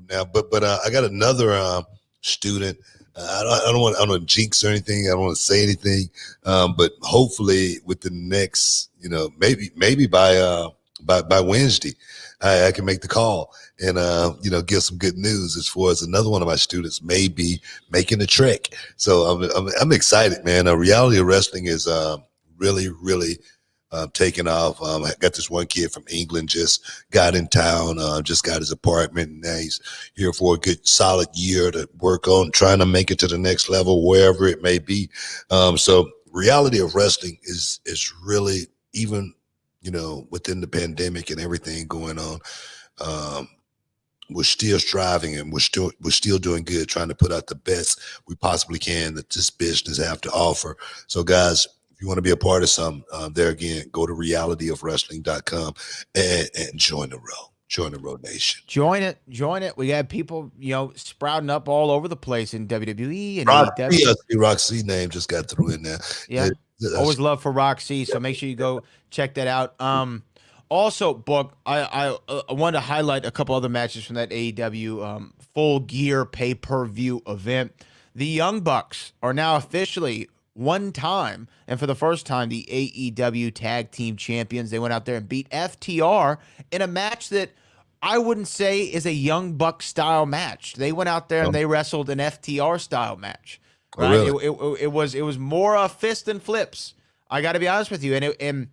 Speaker 1: now. But I got another student. I don't want to jinx or anything. I don't want to say anything. But hopefully within the next, maybe by Wednesday, I can make the call and give some good news as far as another one of my students may be making the trek. So I'm excited, man. Reality of Wrestling is really taking off. I got this one kid from England, just got in town, just got his apartment, and now he's here for a good solid year to work on trying to make it to the next level, wherever it may be. So Reality of Wrestling is really, even within the pandemic and everything going on, we're still striving, and we're still doing good, trying to put out the best we possibly can that this business have to offer. So guys, if you want to be a part of some, there again, go to realityofwrestling.com and join the row. Join the Road Nation.
Speaker 2: Join it. We got people, sprouting up all over the place in WWE and
Speaker 1: Roxy,
Speaker 2: AEW.
Speaker 1: Roxy name just got through in there.
Speaker 2: Yeah, always love for Roxy. So make sure you go check that out. Also, Book, I wanted to highlight a couple other matches from that AEW Full Gear pay-per-view event. The Young Bucks are now officially one time, and for the first time, the AEW Tag Team Champions. They went out there and beat FTR in a match that I wouldn't say is a Young Bucks style match. They went out there and they wrestled an FTR style match. Right?
Speaker 1: Oh, really?
Speaker 2: It was more fist and flips. I got to be honest with you, and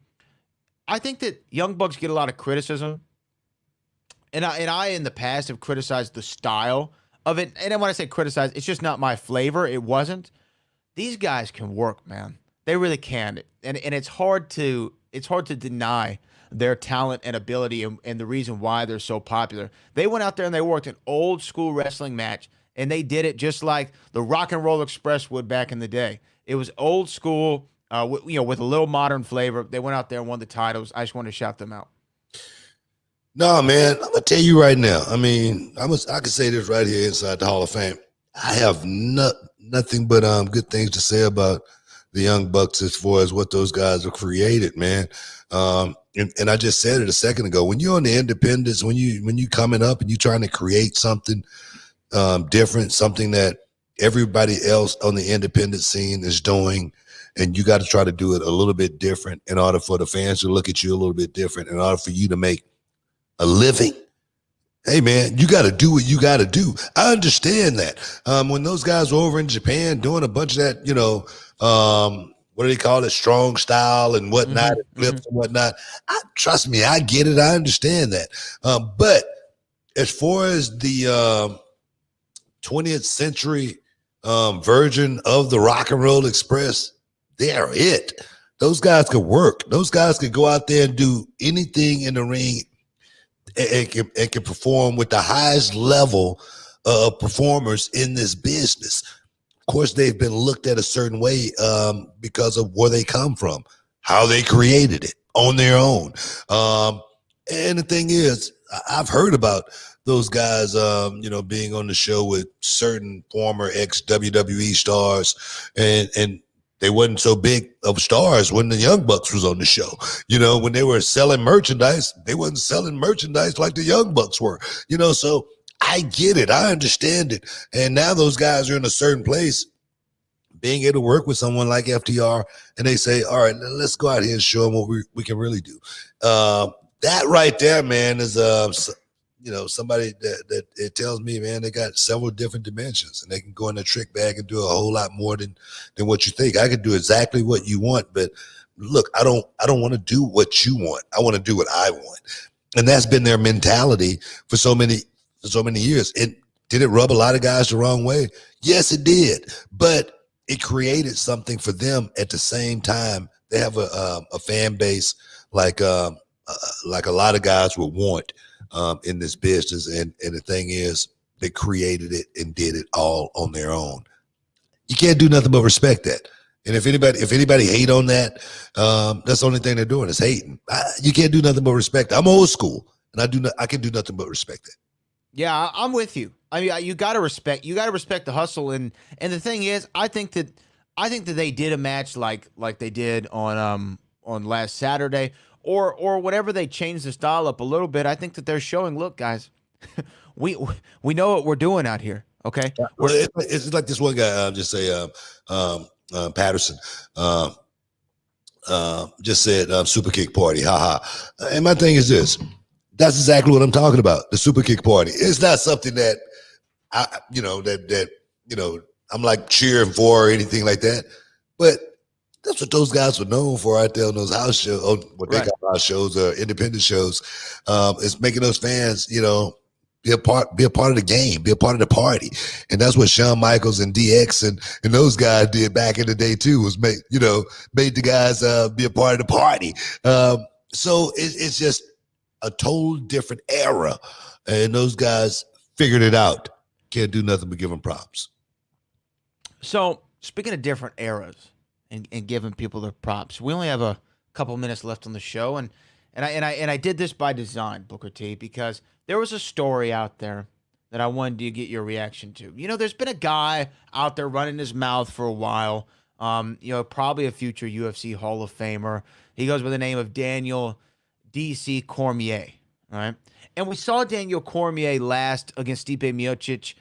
Speaker 2: I think that Young Bucks get a lot of criticism, and I in the past have criticized the style of it. And when I say criticize, it's just not my flavor. It wasn't. These guys can work, man. They really can, and it's hard to deny their talent and ability and the reason why they're so popular. They went out there and they worked an old school wrestling match, and they did it just like the Rock and Roll Express would back in the day. It was old school, with a little modern flavor. They went out there and won the titles. I just wanted to shout them out.
Speaker 1: No, man, I'm gonna tell you right now. I mean, I can say this right here inside the Hall of Fame. I have nothing but good things to say about the Young Bucks as far as what those guys have created, man. And I just said it a second ago. When you're on the independents, when you coming up and you trying to create something different, something that everybody else on the independent scene is doing, and you got to try to do it a little bit different in order for the fans to look at you a little bit different, in order for you to make a living. Hey, man, you got to do what you got to do. I understand that. When those guys were over in Japan doing a bunch of that, what do they call it? Strong style and whatnot, and flips and whatnot. Trust me, I get it. I understand that. But as far as the 20th century version of the Rock and Roll Express, they're it. Those guys could work. Those guys could go out there and do anything in the ring and can perform with the highest level of performers in this business. Of course, they've been looked at a certain way because of where they come from, how they created it on their own. And the thing is, I've heard about those guys, being on the show with certain former ex-WWE stars, and they wasn't so big of stars when the Young Bucks was on the show. When they were selling merchandise, they wasn't selling merchandise like the Young Bucks were. So I get it. I understand it. And now those guys are in a certain place, being able to work with someone like FTR, and they say, all right, let's go out here and show them what we can really do. That right there, man, is somebody that it tells me, man, they got several different dimensions, and they can go in the trick bag and do a whole lot more than what you think. I could do exactly what you want, but look, I don't want to do what you want. I want to do what I want. And that's been their mentality for so many years. And did it rub a lot of guys the wrong way? Yes, it did. But it created something for them at the same time. They have a fan base like a lot of guys would want in this business. And the thing is, they created it and did it all on their own. You can't do nothing but respect that. And if anybody hate on that, that's the only thing they're doing is hating. You can't do nothing but respect. I'm old school, and I can do nothing but respect it.
Speaker 2: Yeah, I'm with you. I mean, you got to respect the hustle, and the thing is, I think that they did a match like they did on last Saturday, or whatever. They changed the style up a little bit. I think that they're showing, look, guys, we know what we're doing out here. Okay,
Speaker 1: well, it's like this one guy Patterson just said super kick party, haha. And my thing is this. That's exactly what I'm talking about. The super kick party. It's not something that I'm like cheering for or anything like that. But that's what those guys were known for out there on those house shows, what they call house shows or independent shows. Is making those fans, be a part of the game, be a part of the party. And that's what Shawn Michaels and DX and those guys did back in the day too, was made the guys be a part of the party. So it's just a total different era, and those guys figured it out. Can't do nothing but give them props.
Speaker 2: So speaking of different eras and giving people their props, we only have a couple minutes left on the show, and And I did this by design, Booker T, because there was a story out there that I wanted to get your reaction to. There's been a guy out there running his mouth for a while. Probably a future UFC Hall of Famer. He goes by the name of Daniel DC Cormier. All right. And we saw Daniel Cormier last against Stipe Miocic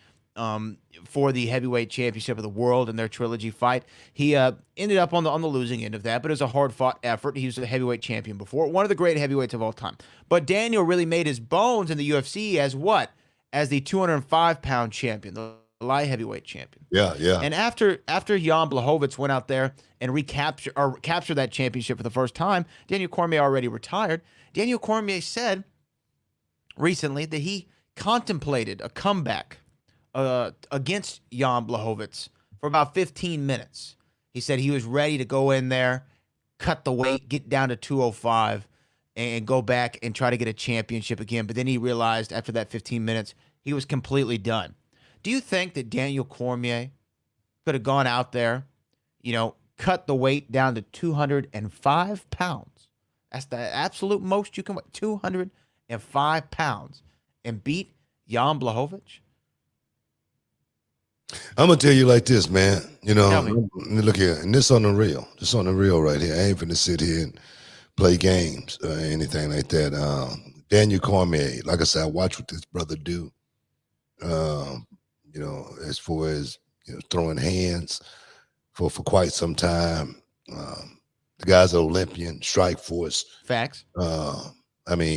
Speaker 2: for the heavyweight championship of the world in their trilogy fight. He ended up on the losing end of that, but it was a hard-fought effort. He was a heavyweight champion before, one of the great heavyweights of all time. But Daniel really made his bones in the UFC as what? As the 205-pound champion, the light heavyweight champion.
Speaker 1: Yeah, yeah.
Speaker 2: And after Jan Blachowicz went out there and captured that championship for the first time, Daniel Cormier already retired. Daniel Cormier said recently that he contemplated a comeback against Jan Blachowicz for about 15 minutes. He said he was ready to go in there, cut the weight, get down to 205, and go back and try to get a championship again. But then he realized after that 15 minutes, he was completely done. Do you think that Daniel Cormier could have gone out there, cut the weight down to 205 pounds? That's the absolute most you can weigh, 205 pounds, and beat Jan Blachowicz?
Speaker 1: I'm gonna tell you like this, man.
Speaker 2: Tell me.
Speaker 1: Look here, and this on the real. This on the real right here. I ain't finna sit here and play games or anything like that. Daniel Cormier, like I said, I watch what this brother do. As far as throwing hands for quite some time. The guy's an Olympian, Strike Force.
Speaker 2: Facts.
Speaker 1: When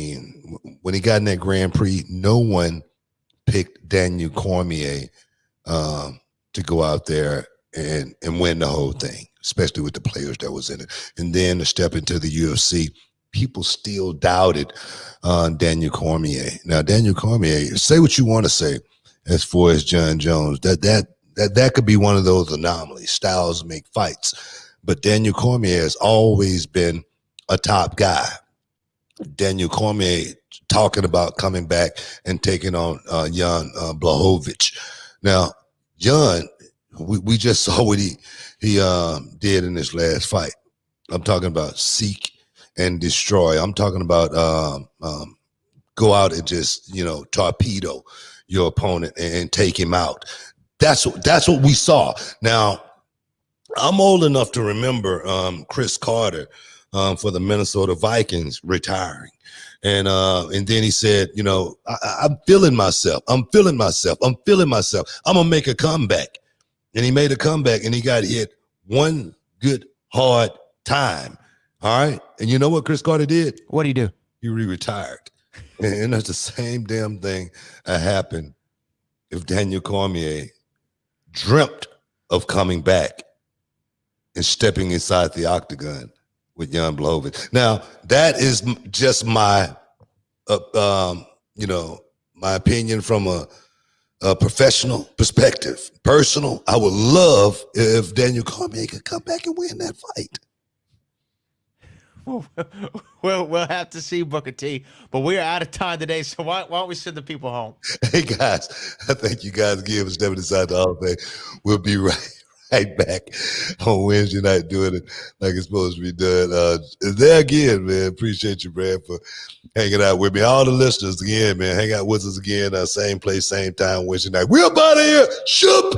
Speaker 1: he got in that Grand Prix, no one picked Daniel Cormier to go out there and win the whole thing, especially with the players that was in it. And then to step into the UFC, people still doubted Daniel Cormier. Now, Daniel Cormier, say what you want to say as far as John Jones, that could be one of those anomalies. Styles make fights. But Daniel Cormier has always been a top guy. Daniel Cormier talking about coming back and taking on Jan Blachowicz. Now, Jan, we just saw what he did in his last fight. I'm talking about seek and destroy. I'm talking about go out and just torpedo your opponent and take him out. That's what we saw. Now, I'm old enough to remember Chris Carter for the Minnesota Vikings retiring. And then he said, I'm feeling myself. I'm going to make a comeback. And he made a comeback and he got hit one good hard time. All right. And you know what Chris Carter did?
Speaker 2: What did he do?
Speaker 1: He retired. And that's the same damn thing that happened if Daniel Cormier dreamt of coming back and stepping inside the octagon with Jan Blachowicz. Now, that is just my, my opinion from a professional perspective. Personal, I would love if Daniel Cormier could come back and win that fight.
Speaker 2: Well, we'll have to see, Booker T. But we are out of time today, so why don't we send the people home?
Speaker 1: Hey, guys, I thank you guys again for stepping inside the Hall of Fame. We'll be right back on Wednesday night doing it like it's supposed to be done. There again, man. Appreciate you, man, for hanging out with me. All the listeners again, man, hang out with us again. Same place, same time, Wednesday night. We're up out of here. Shoop!